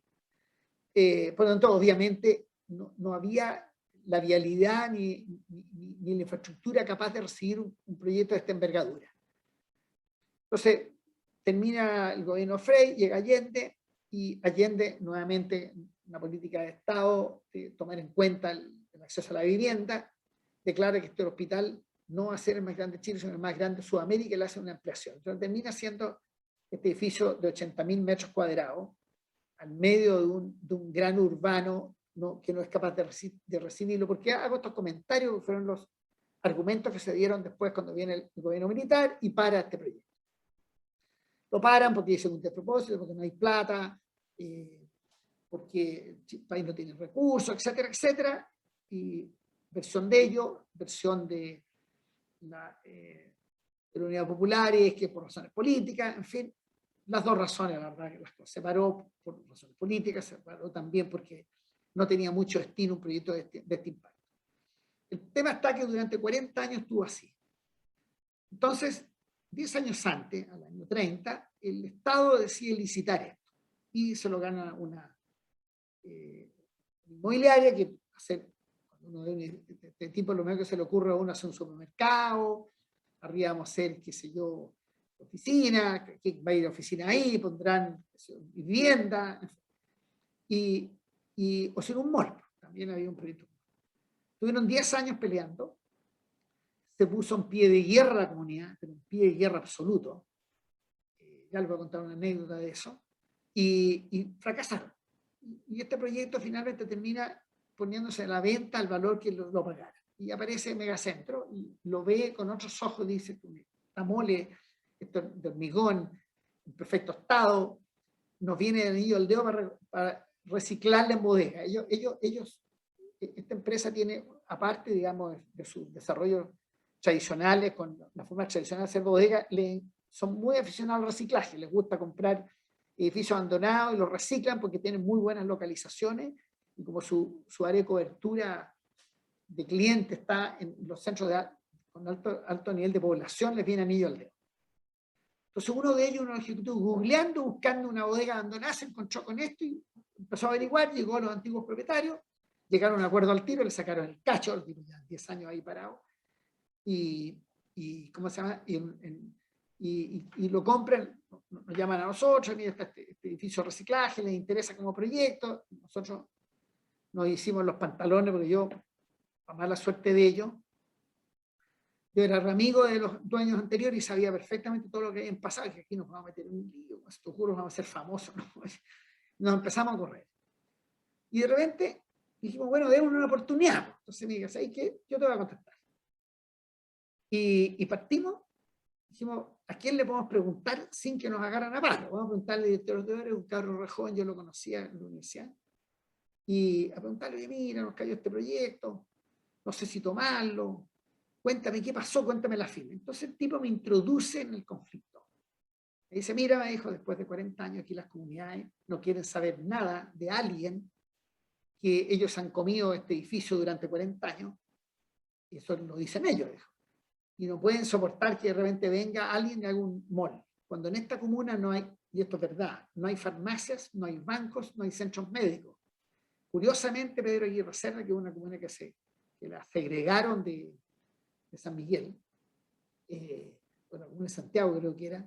Por lo tanto, obviamente, no había la vialidad ni la infraestructura capaz de recibir un proyecto de esta envergadura. Entonces, termina el gobierno Frei, llega Allende, y Allende, nuevamente, una política de Estado, de tomar en cuenta el acceso a la vivienda, declara que este hospital no va a ser el más grande de Chile, sino el más grande de Sudamérica, y le hace una ampliación. Entonces termina siendo este edificio de 80.000 metros cuadrados, al medio de un gran urbano que no es capaz de recibirlo. Porque hago estos comentarios, que fueron los argumentos que se dieron después cuando viene el gobierno militar y para este proyecto. Lo paran porque dicen un despropósito, porque no hay plata, porque el país no tiene recursos, etcétera, etcétera. Y versión de ello, versión de la Unidad Popular, es que por razones políticas, en fin, las dos razones, la verdad, que las cosas. Se paró por razones políticas, se paró también porque no tenía mucho destino un proyecto de este impacto. El tema está que durante 40 años estuvo así. Entonces, 10 años antes, al año 30, el Estado decide licitar esto y se lo gana una inmobiliaria que cuando uno ve este tipo, lo mejor que se le ocurre a uno hacer un supermercado, arriba vamos a hacer, qué sé yo, oficina, que va a ir a oficina ahí, pondrán vivienda, o sea, un mall, también había un proyecto. Tuvieron 10 años peleando, se puso en pie de guerra la comunidad, pero en pie de guerra absoluto. Ya les voy a contar una anécdota de eso. Y fracasaron. Y este proyecto finalmente termina poniéndose a la venta al valor que lo pagara. Y aparece Megacentro, y lo ve con otros ojos, dice, esta mole, esto de hormigón, en perfecto estado, nos viene el anillo al dedo para reciclarla en bodega. Esta empresa tiene, aparte, digamos, de sus desarrollos tradicionales, con la forma tradicional de hacer bodega, son muy aficionados al reciclaje, les gusta comprar edificios abandonados y los reciclan porque tienen muy buenas localizaciones, y como su área de cobertura de clientes está en los centros con alto nivel de población, les viene anillo al dedo. Entonces uno de ellos, un ejecutivo, googleando, buscando una bodega abandonada, se encontró con esto y empezó a averiguar, llegó a los antiguos propietarios, llegaron a un acuerdo al tiro, le sacaron el cacho, el tipo ya 10 años ahí parado, y ¿cómo se llama? Y lo compran, nos llaman a nosotros, mira, está este edificio de reciclaje, les interesa como proyecto, nosotros nos hicimos los pantalones, porque yo, a mala suerte de ellos, yo era amigo de los dueños anteriores y sabía perfectamente todo lo que había pasado, y que aquí nos vamos a meter en un lío, estos juros vamos a ser famosos, ¿no? Nos empezamos a correr. Y de repente dijimos, bueno, démosle una oportunidad. Entonces me dice, ¿sabes qué? Yo te voy a contestar. Y partimos, dijimos, ¿a quién le podemos preguntar sin que nos agarran a palo? Vamos a preguntarle al director de obras, un cabro rejón, yo lo conocía en la universidad, y a preguntarle, oye, mira, nos cayó este proyecto, no sé si tomarlo, cuéntame qué pasó, cuéntame la firma. Entonces el tipo me introduce en el conflicto. Me dice, mira, me dijo, después de 40 años aquí las comunidades no quieren saber nada de alguien que ellos han comido este edificio durante 40 años, y eso lo dicen ellos, dijo, y no pueden soportar que de repente venga alguien de algún mall, cuando en esta comuna no hay, y esto es verdad, no hay farmacias, no hay bancos, no hay centros médicos. Curiosamente, Pedro Aguirre Cerda, que es una comuna que la segregaron de San Miguel, bueno, una de Santiago creo que era,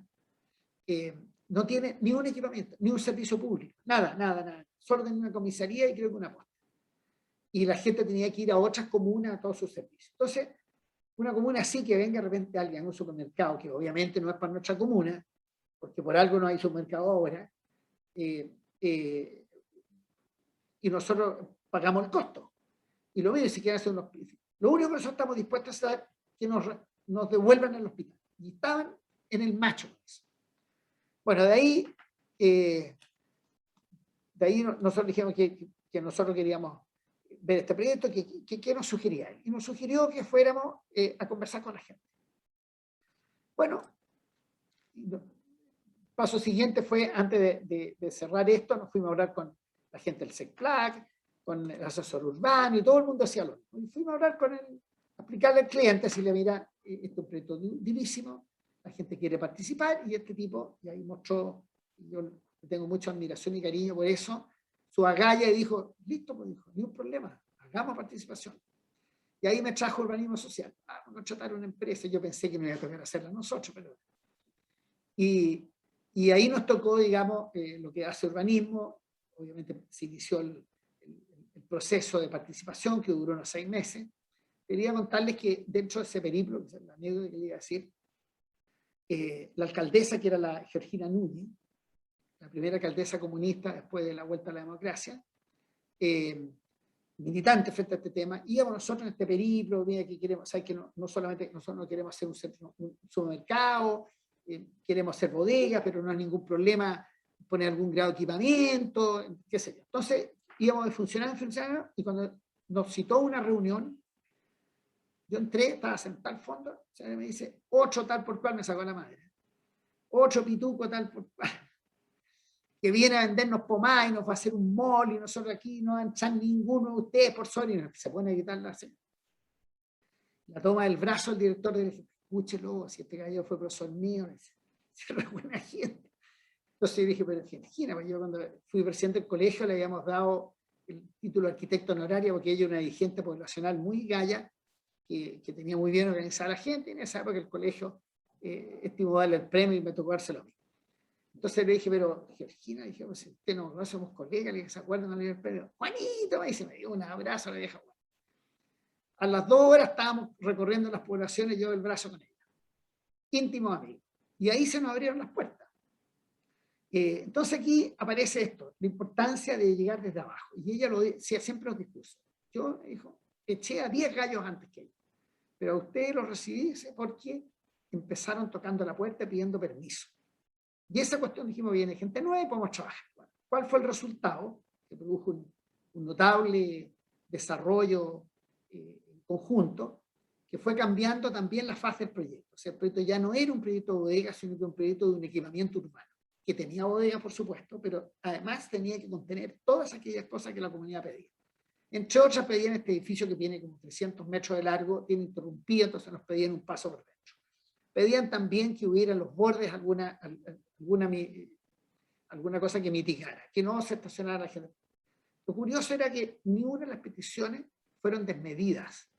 no tiene ni un equipamiento, ni un servicio público, nada. Solo tenía una comisaría y creo que una posta. Y la gente tenía que ir a otras comunas a todos sus servicios. Entonces, una comuna así que venga de repente alguien a un supermercado, que obviamente no es para nuestra comuna, porque por algo no hay supermercado ahora, y nosotros pagamos el costo. Y lo mismo si quieren hacer un hospital. Lo único que nosotros estamos dispuestos a hacer es que nos devuelvan al hospital. Y estaban en el macho. Bueno, de ahí nosotros dijimos que nosotros queríamos ver este proyecto, ¿qué nos sugería él? Y nos sugirió que fuéramos a conversar con la gente. Bueno, el paso siguiente fue, antes de cerrar esto, nos fuimos a hablar con la gente del SECPLAC, con el asesor urbano, y todo el mundo hacía lo mismo. Y fuimos a hablar con él, a explicarle al cliente, decirle, mira, este es un proyecto divísimo, la gente quiere participar, y este tipo, y ahí mostró, yo tengo mucha admiración y cariño por eso, su agalla, y dijo, listo, pues dijo, ni un problema, hagamos participación. Y ahí me trajo urbanismo social. Vamos a contratar una empresa, yo pensé que no iba a tocar hacerla nosotros, pero... Y ahí nos tocó, digamos, lo que hace urbanismo. Obviamente se inició el proceso de participación que duró unos 6 meses. Quería contarles que dentro de ese periplo, que es la anécdota que le iba a decir, la alcaldesa, que era la Georgina Núñez, la primera alcaldesa comunista después de la vuelta a la democracia, militante frente a este tema, íbamos nosotros en este periplo, mira que queremos, ¿sabes? Que no solamente nosotros no queremos hacer un supermercado, queremos hacer bodegas, pero no hay ningún problema poner algún grado de equipamiento, qué sé yo. Entonces íbamos de funcionario en funcionario, y cuando nos citó una reunión, yo entré, estaba sentado al fondo, se me dice, 8 tal por cual, me sacó la madre, 8 pituco tal por cual, que viene a vendernos pomada y nos va a hacer un mall, y nosotros aquí no van a echar ninguno de ustedes por sol, y se pone a quitar la toma del brazo al director del equipo. Escúchelo, si este gallo fue profesor mío, se re buena gente. Entonces yo dije, pero Georgina, yo cuando fui presidente del colegio le habíamos dado el título de arquitecto honorario, porque ella era una dirigente poblacional muy galla, que tenía muy bien organizada la gente, y en esa época el colegio estimó darle el premio y me tocó dárselo a mí. Entonces le dije, pero Georgina, dije, pues, usted no somos colegas, le dije, ¿se acuerdan de darle el premio? Juanito, me dice, me dio un abrazo a la vieja. A las 2 horas estábamos recorriendo las poblaciones, yo el brazo con ella. Íntimos amigos. Y ahí se nos abrieron las puertas. Entonces aquí aparece esto, la importancia de llegar desde abajo. Y ella lo decía siempre en los discursos. Yo, dijo, eché a 10 gallos antes que ella. Pero a ustedes los recibí porque empezaron tocando la puerta pidiendo permiso. Y esa cuestión dijimos, viene gente nueva y podemos trabajar. Bueno, ¿cuál fue el resultado? Que produjo un notable desarrollo conjunto, que fue cambiando también la faz del proyecto. O sea, el proyecto ya no era un proyecto de bodega, sino que un proyecto de un equipamiento urbano, que tenía bodega, por supuesto, pero además tenía que contener todas aquellas cosas que la comunidad pedía. Entre otras, pedían este edificio que tiene como 300 metros de largo, tiene interrumpido, entonces nos pedían un paso por dentro. Pedían también que hubiera en los bordes alguna cosa que mitigara, que no se estacionara la gente. Lo curioso era que ni una de las peticiones fueron desmedidas.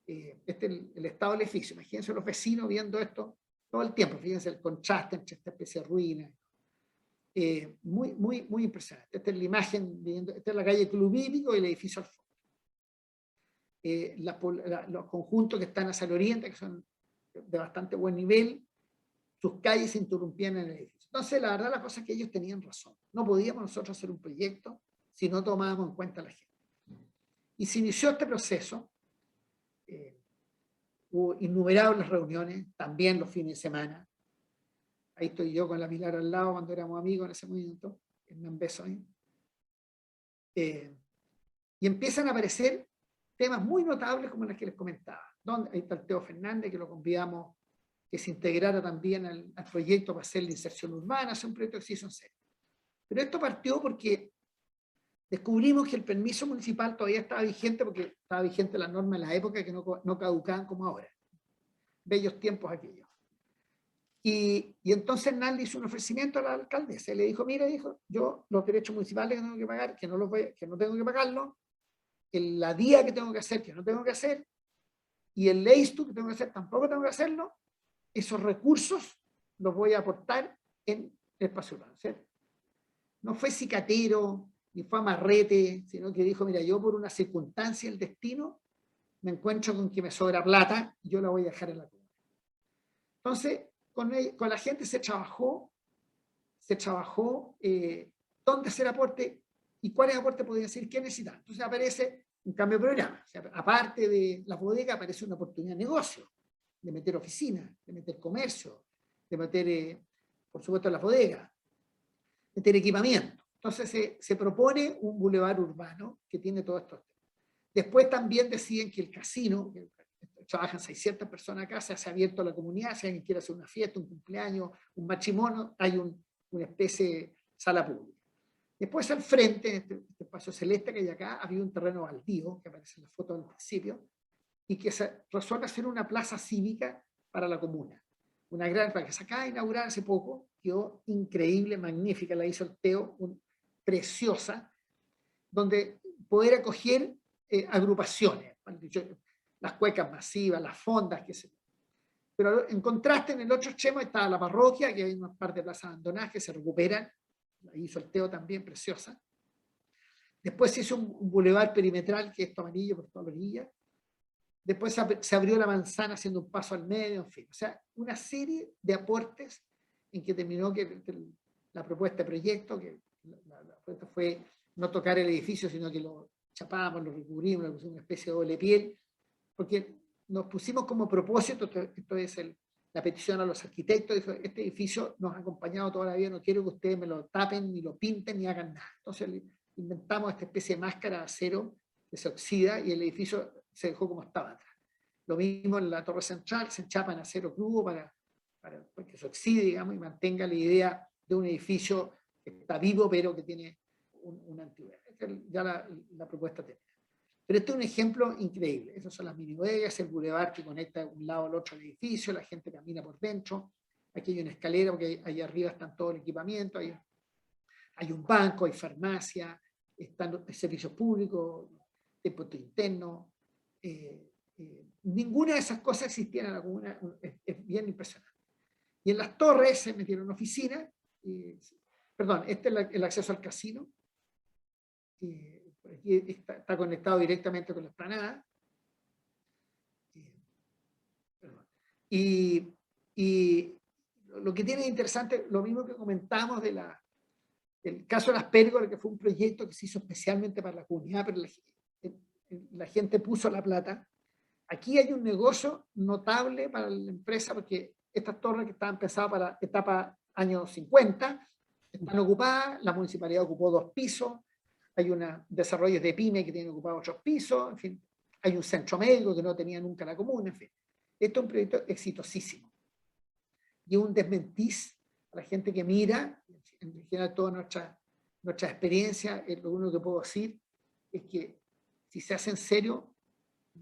Este es el estado del edificio. Imagínense los vecinos viendo esto todo el tiempo. Fíjense el contraste entre esta especie de ruina. Muy impresionante. Esta es la imagen, esta es la calle Club Hípico y el edificio al fondo. Los conjuntos que están hacia el oriente, que son de bastante buen nivel, sus calles se interrumpían en el edificio. Entonces, la verdad, la cosa es que ellos tenían razón. No podíamos nosotros hacer un proyecto si no tomábamos en cuenta a la gente. Y se inició este proceso. hubo innumerables reuniones, también los fines de semana. Ahí estoy yo con la Pilar al lado cuando éramos amigos en ese momento, me un beso ahí. Y empiezan a aparecer temas muy notables como los que les comentaba. Ahí está el Teo Fernández, que lo convidamos que se integrara también al proyecto para hacer la inserción urbana, hacer un proyecto que se hizo en serio. Pero esto partió porque descubrimos que el permiso municipal todavía estaba vigente, porque estaba vigente la norma en la época que no caducaban como ahora. Bellos tiempos aquellos. Y entonces Hernán le hizo un ofrecimiento a la alcaldesa y le dijo, mira, dijo, yo los derechos municipales que tengo que pagar, que no tengo que pagarlos, la día que tengo que hacer, que no tengo que hacer, y el leistu que tengo que hacer, tampoco tengo que hacerlo, esos recursos los voy a aportar en el espacio urbano, ¿cierto? No fue cicatero, ni fue amarrete, sino que dijo, mira, yo por una circunstancia del destino me encuentro con que me sobra plata y yo la voy a dejar en la comuna. Entonces, con la gente se trabajó dónde hacer aporte y cuáles aportes podían ser, qué necesitan. Entonces aparece un cambio de programa. O sea, aparte de la bodega, aparece una oportunidad de negocio, de meter oficinas, de meter comercio, de meter, por supuesto, las bodegas, meter equipamiento. Entonces se propone un bulevar urbano que tiene todo esto. Después también deciden que el casino, que trabajan 600 personas acá, se hace abierto a la comunidad, si alguien quiere hacer una fiesta, un cumpleaños, un matrimonio, hay una especie de sala pública. Después al frente, en este espacio celeste que hay acá, había un terreno baldío, que aparece en la foto del principio, y que se resuelve hacer una plaza cívica para la comuna. Una gran plaza que se acaba de inaugurar hace poco, quedó increíble, magnífica, la hizo el Teo, preciosa, donde poder acoger agrupaciones, las cuecas masivas, las fondas, qué sé yo. Pero en contraste, en el otro extremo estaba la parroquia, que hay una parte de plazas abandonadas que se recuperan, la hizo el Teo también, preciosa. Después se hizo un bulevar perimetral, que es esto amarillo por toda la orilla. Después se abrió la manzana haciendo un paso al medio, en fin. O sea, una serie de aportes en que terminó la propuesta de proyecto, que la propuesta fue no tocar el edificio, sino que lo chapamos, lo recubrimos, le pusimos una especie de doble piel, porque nos pusimos como propósito, esto es la petición a los arquitectos, dijo, este edificio nos ha acompañado toda la vida, no quiero que ustedes me lo tapen, ni lo pinten, ni hagan nada. Entonces inventamos esta especie de máscara de acero que se oxida y el edificio se dejó como estaba atrás. Lo mismo en la torre central, se enchapa en acero crudo para que se oxide, digamos, y mantenga la idea de un edificio que está vivo, pero que tiene una antigüedad. Ya la propuesta termina. Pero este es un ejemplo increíble. Esas son las mini bodegas, el bulevar que conecta de un lado al otro del edificio, la gente camina por dentro. Aquí hay una escalera, porque ahí arriba están todo el equipamiento, hay un banco, hay farmacia, están servicios públicos, depósito interno. Ninguna de esas cosas existían en la comuna, es bien impresionante. Y en las torres se metieron oficinas, perdón, este es el acceso al casino, aquí está conectado directamente con la explanada. Y lo que tiene de interesante, lo mismo que comentamos del caso de las pérgolas, que fue un proyecto que se hizo especialmente para la comunidad, pero la gente puso la plata. Aquí hay un negocio notable para la empresa, porque estas torres que estaban pensadas para etapa años 50, están ocupadas, la municipalidad ocupó 2 pisos, hay desarrollos de pyme que tienen ocupados 8 pisos, en fin, hay un centro médico que no tenía nunca la comuna, en fin. Esto es un proyecto exitosísimo. Y un desmentiz a la gente que mira, en general toda nuestra experiencia, lo único que puedo decir es que si se hace en serio,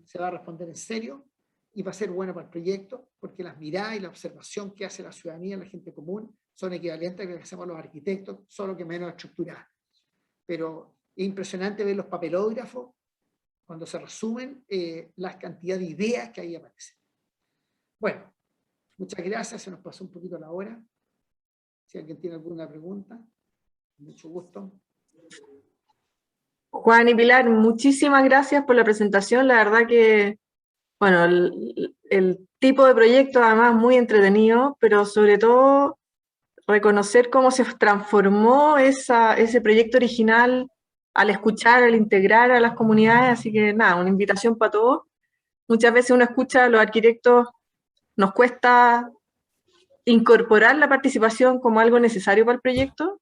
se va a responder en serio y va a ser bueno para el proyecto, porque las miradas y la observación que hace la ciudadanía, la gente común, son equivalentes a lo que hacemos los arquitectos, solo que menos estructuradas. Pero es impresionante ver los papelógrafos cuando se resumen la cantidad de ideas que ahí aparecen. Bueno, muchas gracias, se nos pasó un poquito la hora. Si alguien tiene alguna pregunta, mucho gusto. Juan y Pilar, muchísimas gracias por la presentación. La verdad que, bueno, el tipo de proyecto además muy entretenido, pero sobre todo reconocer cómo se transformó ese proyecto original al escuchar, al integrar a las comunidades. Así que nada, una invitación para todos. muchas veces uno escucha a los arquitectos, nos cuesta incorporar la participación como algo necesario para el proyecto.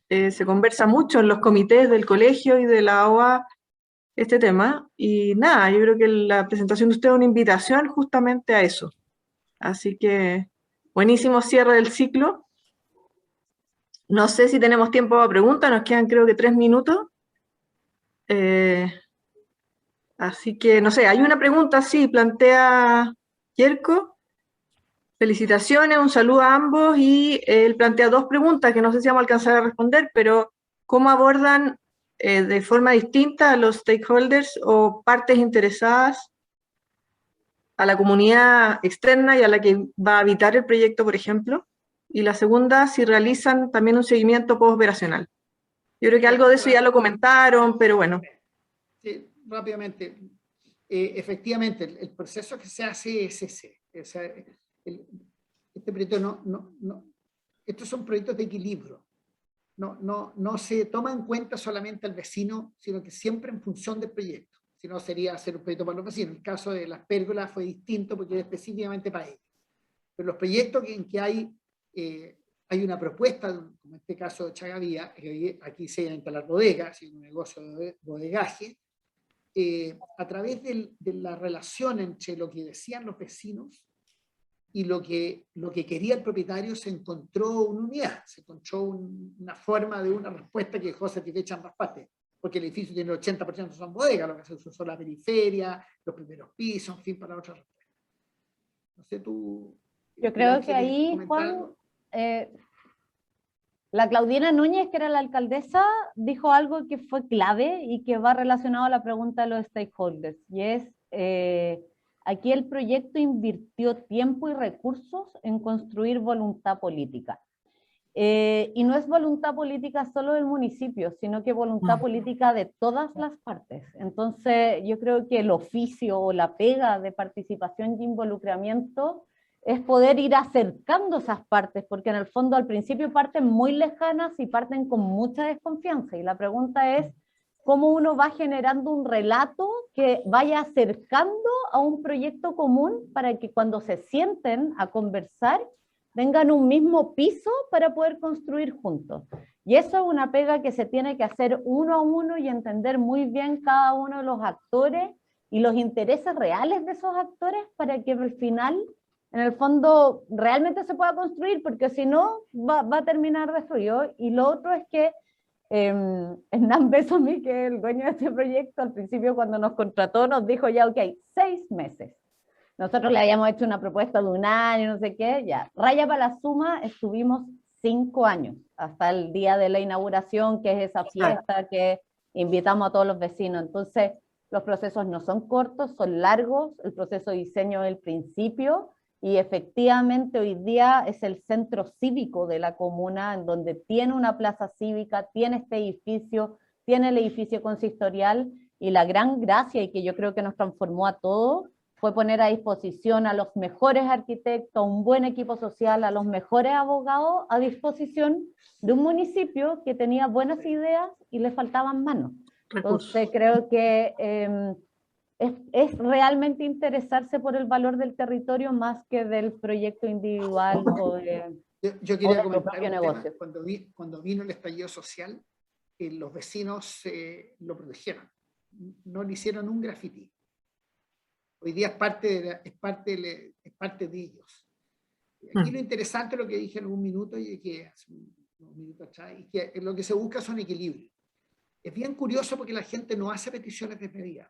Se conversa mucho en los comités del colegio y de la OA este tema, y nada, yo creo que la presentación de usted es una invitación justamente a eso. Así que, buenísimo cierre del ciclo. No sé si tenemos tiempo para preguntas, nos quedan creo que 3 minutos. Así que, no sé, hay una pregunta, sí, plantea Yerko. Felicitaciones, un saludo a ambos, y él plantea 2 preguntas que no sé si vamos a alcanzar a responder, pero ¿cómo abordan de forma distinta a los stakeholders o partes interesadas, a la comunidad externa y a la que va a habitar el proyecto, por ejemplo? Y la segunda, si realizan también un seguimiento post-operacional. Yo creo que algo de eso ya lo comentaron, pero bueno. Sí, rápidamente. Efectivamente, el proceso que se hace es ese. O sea, este proyecto estos son proyectos de equilibrio. No se toma en cuenta solamente al vecino, sino que siempre en función del proyecto. Si no, sería hacer un proyecto para los vecinos. El caso de las pérgolas fue distinto porque era específicamente para ellos. Pero los proyectos en que hay una propuesta, como en este caso de Chagavía, que aquí se iban a instalar bodegas, un negocio de bodegaje, a través de la relación entre lo que decían los vecinos y lo que quería el propietario, se encontró una unidad, se encontró una forma de una respuesta que dejó satisfecha ambas partes, porque el edificio tiene el 80% son bodegas, lo que se usó la periferia, los primeros pisos, en fin, para otra respuesta. No sé, tú... Yo creo que ahí, Juan, la Claudina Núñez, que era la alcaldesa, dijo algo que fue clave y que va relacionado a la pregunta de los stakeholders, y es, aquí el proyecto invirtió tiempo y recursos en construir voluntad política. Y no es voluntad política solo del municipio, sino que voluntad política de todas las partes. Entonces, yo creo que el oficio o la pega de participación y involucramiento es poder ir acercando esas partes, porque en el fondo al principio parten muy lejanas y parten con mucha desconfianza. Y la pregunta es, ¿cómo uno va generando un relato que vaya acercando a un proyecto común para que cuando se sienten a conversar tengan un mismo piso para poder construir juntos? Y eso es una pega que se tiene que hacer uno a uno y entender muy bien cada uno de los actores y los intereses reales de esos actores para que al final, en el fondo, realmente se pueda construir, porque si no, va a terminar destruido. Y lo otro es que Hernán Besomi, que es el dueño de este proyecto, al principio cuando nos contrató nos dijo ya, ok, 6 meses. Nosotros le habíamos hecho una propuesta de 1 año, no sé qué, ya. Raya para la suma, estuvimos 5 años, hasta el día de la inauguración, que es esa fiesta que invitamos a todos los vecinos. Entonces, los procesos no son cortos, son largos, el proceso de diseño es el principio, y efectivamente hoy día es el centro cívico de la comuna, en donde tiene una plaza cívica, tiene este edificio, tiene el edificio consistorial, y la gran gracia, y que yo creo que nos transformó a todos, fue poner a disposición a los mejores arquitectos, un buen equipo social, a los mejores abogados a disposición de un municipio que tenía buenas ideas y le faltaban manos. Entonces creo que es realmente interesarse por el valor del territorio más que del proyecto individual o de, yo quería comentar propio negocio. Cuando vino el estallido social, los vecinos lo protegieron, no le hicieron un grafiti. Hoy día es parte de ellos. Aquí lo interesante, lo que dije en un minuto y que hace unos minutos atrás, y que lo que se busca son equilibrios. Es bien curioso porque la gente no hace peticiones desmedidas.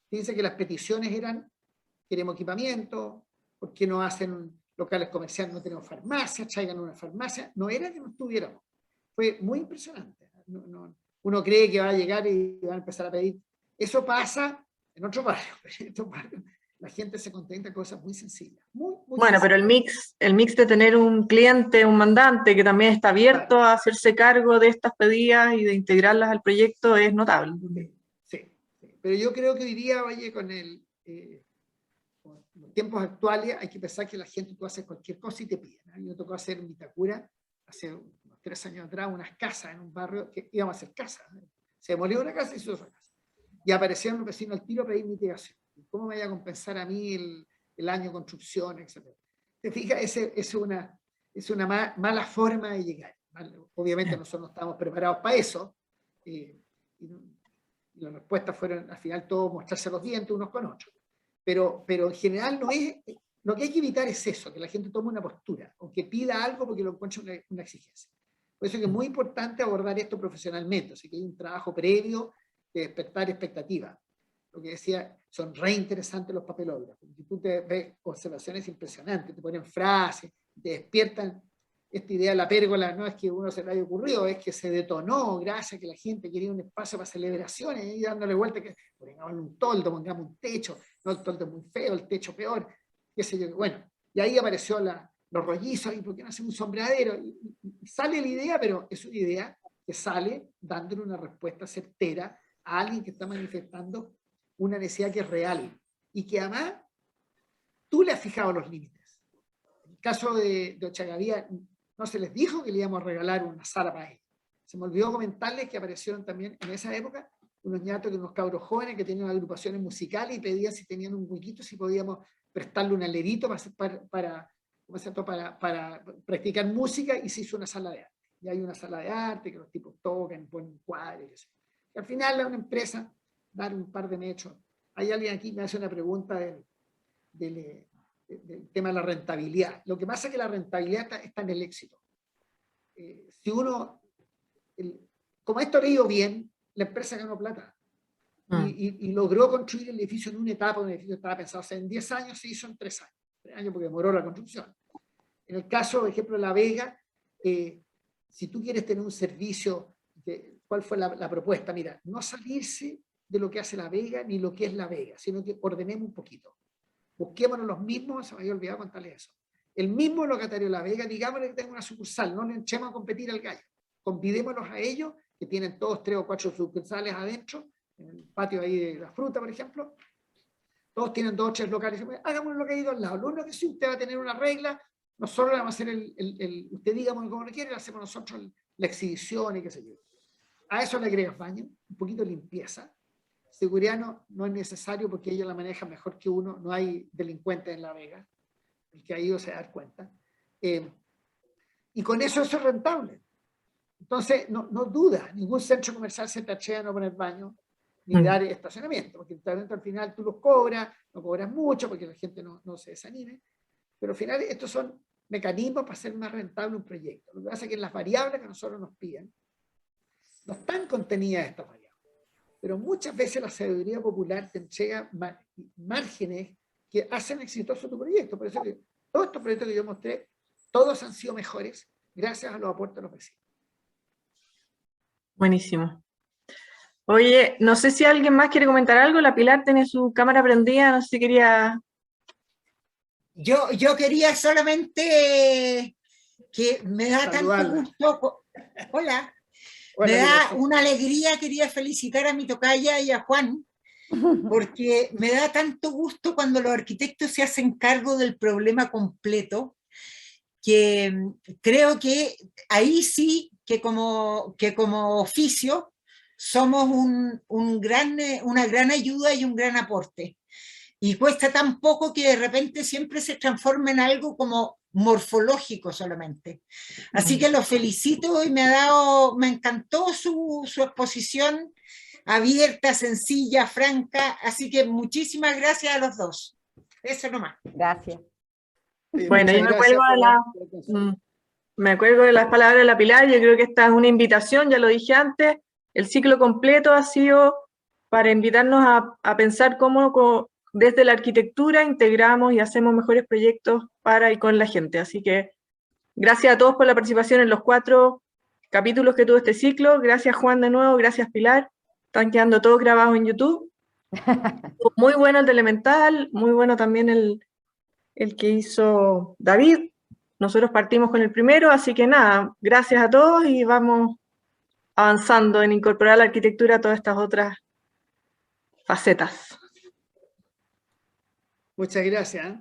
Fíjense que las peticiones eran: queremos equipamiento, ¿por qué no hacen locales comerciales? No tenemos farmacias, traigan una farmacia. No era que no estuviéramos. Fue muy impresionante. Uno cree que va a llegar y va a empezar a pedir. Eso pasa en otros barrios, pero en estos barrios la gente se contenta de cosas muy sencillas. Muy bueno, sencillas. pero el mix de tener un cliente, un mandante que también está abierto a hacerse cargo de estas pedidas y de integrarlas al proyecto es notable. Sí. Pero yo creo que hoy día, vaya, con los tiempos actuales, hay que pensar que la gente, tú haces cualquier cosa y te piden. A mí me tocó hacer en Vitacura, hace unos 3 años atrás, unas casas en un barrio que íbamos a hacer casas. Se demolió una casa y se hizo otra casa. Y aparecieron los vecinos al tiro a pedir mitigación. ¿Cómo me vaya a compensar a mí el año de construcción, etcétera? ¿Te fijas? Es una mala forma de llegar. Obviamente nosotros no estábamos preparados para eso. Y las respuestas fueron, al final, todos mostrarse los dientes unos con otros. Pero en general no es... Lo que hay que evitar es eso, que la gente tome una postura, o que pida algo porque lo encuentre una exigencia. Por eso es que es muy importante abordar esto profesionalmente, así que hay un trabajo previo de despertar expectativas. Lo que decía, son re interesantes los papelógrafos. Si tú te ves observaciones impresionantes, te ponen frases, te despiertan esta idea de la pérgola, no es que uno se le haya ocurrido, es que se detonó gracias a que la gente quería un espacio para celebraciones y dándole vuelta que pongamos un toldo, pongamos un techo, no, el toldo es muy feo, el techo peor, qué sé yo. Bueno, y ahí apareció los rollizos, y ¿por qué no hacemos un sombreadero? Y sale la idea, pero es una idea que sale dándole una respuesta certera a alguien que está manifestando una necesidad que es real y que además tú le has fijado los límites. En el caso de Ochagavía, no se les dijo que le íbamos a regalar una sala para ellos. Se me olvidó comentarles que aparecieron también en esa época unos ñatos, unos cabros jóvenes que tenían agrupaciones musicales y pedían si tenían un huequito, si podíamos prestarle un alerito para practicar música, y se hizo una sala de arte. Y hay una sala de arte que los tipos tocan, ponen cuadros. Y al final a una empresa dar un par de mechos. Hay alguien aquí que me hace una pregunta del tema de la rentabilidad. Lo que pasa es que la rentabilidad está en el éxito. Si uno, como esto le ha ido bien, la empresa ganó plata y logró construir el edificio en una etapa. Un edificio estaba pensado en 10 años, se hizo en 3 años. 3 años porque demoró la construcción. En el caso, por ejemplo, de La Vega, si tú quieres tener un servicio, ¿cuál fue la propuesta? Mira, no salirse de lo que hace La Vega ni lo que es La Vega, sino que ordenemos un poquito. Busquémonos los mismos, se me había olvidado contarles eso. El mismo locatario de La Vega, digámosle que tenga una sucursal, no le echemos a competir al gallo. Convidémonos a ellos, que tienen todos 3 o 4 sucursales adentro, en el patio ahí de La Fruta, por ejemplo. Todos tienen 2 o 3 locales. Hagámoslo lo que hay dos lados. Lo único que sí, usted va a tener una regla, nosotros le vamos a hacer usted dígame cómo lo quiere, le hacemos nosotros la exhibición y qué sé yo. A eso le agregas baño, un poquito de limpieza. Seguridad no es necesario porque ellos la manejan mejor que uno, no hay delincuentes en La Vega, el que ha ido se da cuenta. Y con eso es rentable. Entonces, no duda, ningún centro comercial se tachea no poner baño ni dar estacionamiento, porque el estacionamiento al final tú los cobras, no cobras mucho porque la gente no se desanime, pero al final estos son mecanismos para hacer más rentable un proyecto. Lo que pasa es que en las variables que nosotros nos piden, no están contenidas estas variables. Pero muchas veces la sabiduría popular te entrega márgenes que hacen exitoso tu proyecto. Por eso que todos estos proyectos que yo mostré, todos han sido mejores gracias a los aportes de los vecinos. Buenísimo. Oye, no sé si alguien más quiere comentar algo. La Pilar tiene su cámara prendida, no sé si quería... Yo quería solamente que me da tanto gusto... Hola. Me da una alegría, quería felicitar a mi tocaya y a Juan, porque me da tanto gusto cuando los arquitectos se hacen cargo del problema completo, que creo que ahí sí que como oficio somos una gran ayuda y un gran aporte. Y cuesta tan poco que de repente siempre se transforma en algo como morfológico solamente. Así que los felicito y me encantó su exposición abierta, sencilla, franca. Así que muchísimas gracias a los dos. Eso nomás. Gracias. Bueno, yo me cuelgo de las palabras de la Pilar. Yo creo que esta es una invitación, ya lo dije antes. El ciclo completo ha sido para invitarnos a pensar cómo desde la arquitectura integramos y hacemos mejores proyectos para y con la gente. Así que gracias a todos por la participación en los 4 capítulos que tuvo este ciclo. Gracias, Juan, de nuevo. Gracias, Pilar. Están quedando todos grabados en YouTube. Muy bueno el de Elemental, muy bueno también el que hizo David. Nosotros partimos con el primero, así que nada, gracias a todos y vamos avanzando en incorporar la arquitectura a todas estas otras facetas. Muchas gracias.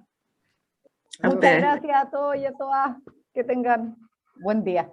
Muchas gracias a todos y a todas. Que tengan buen día.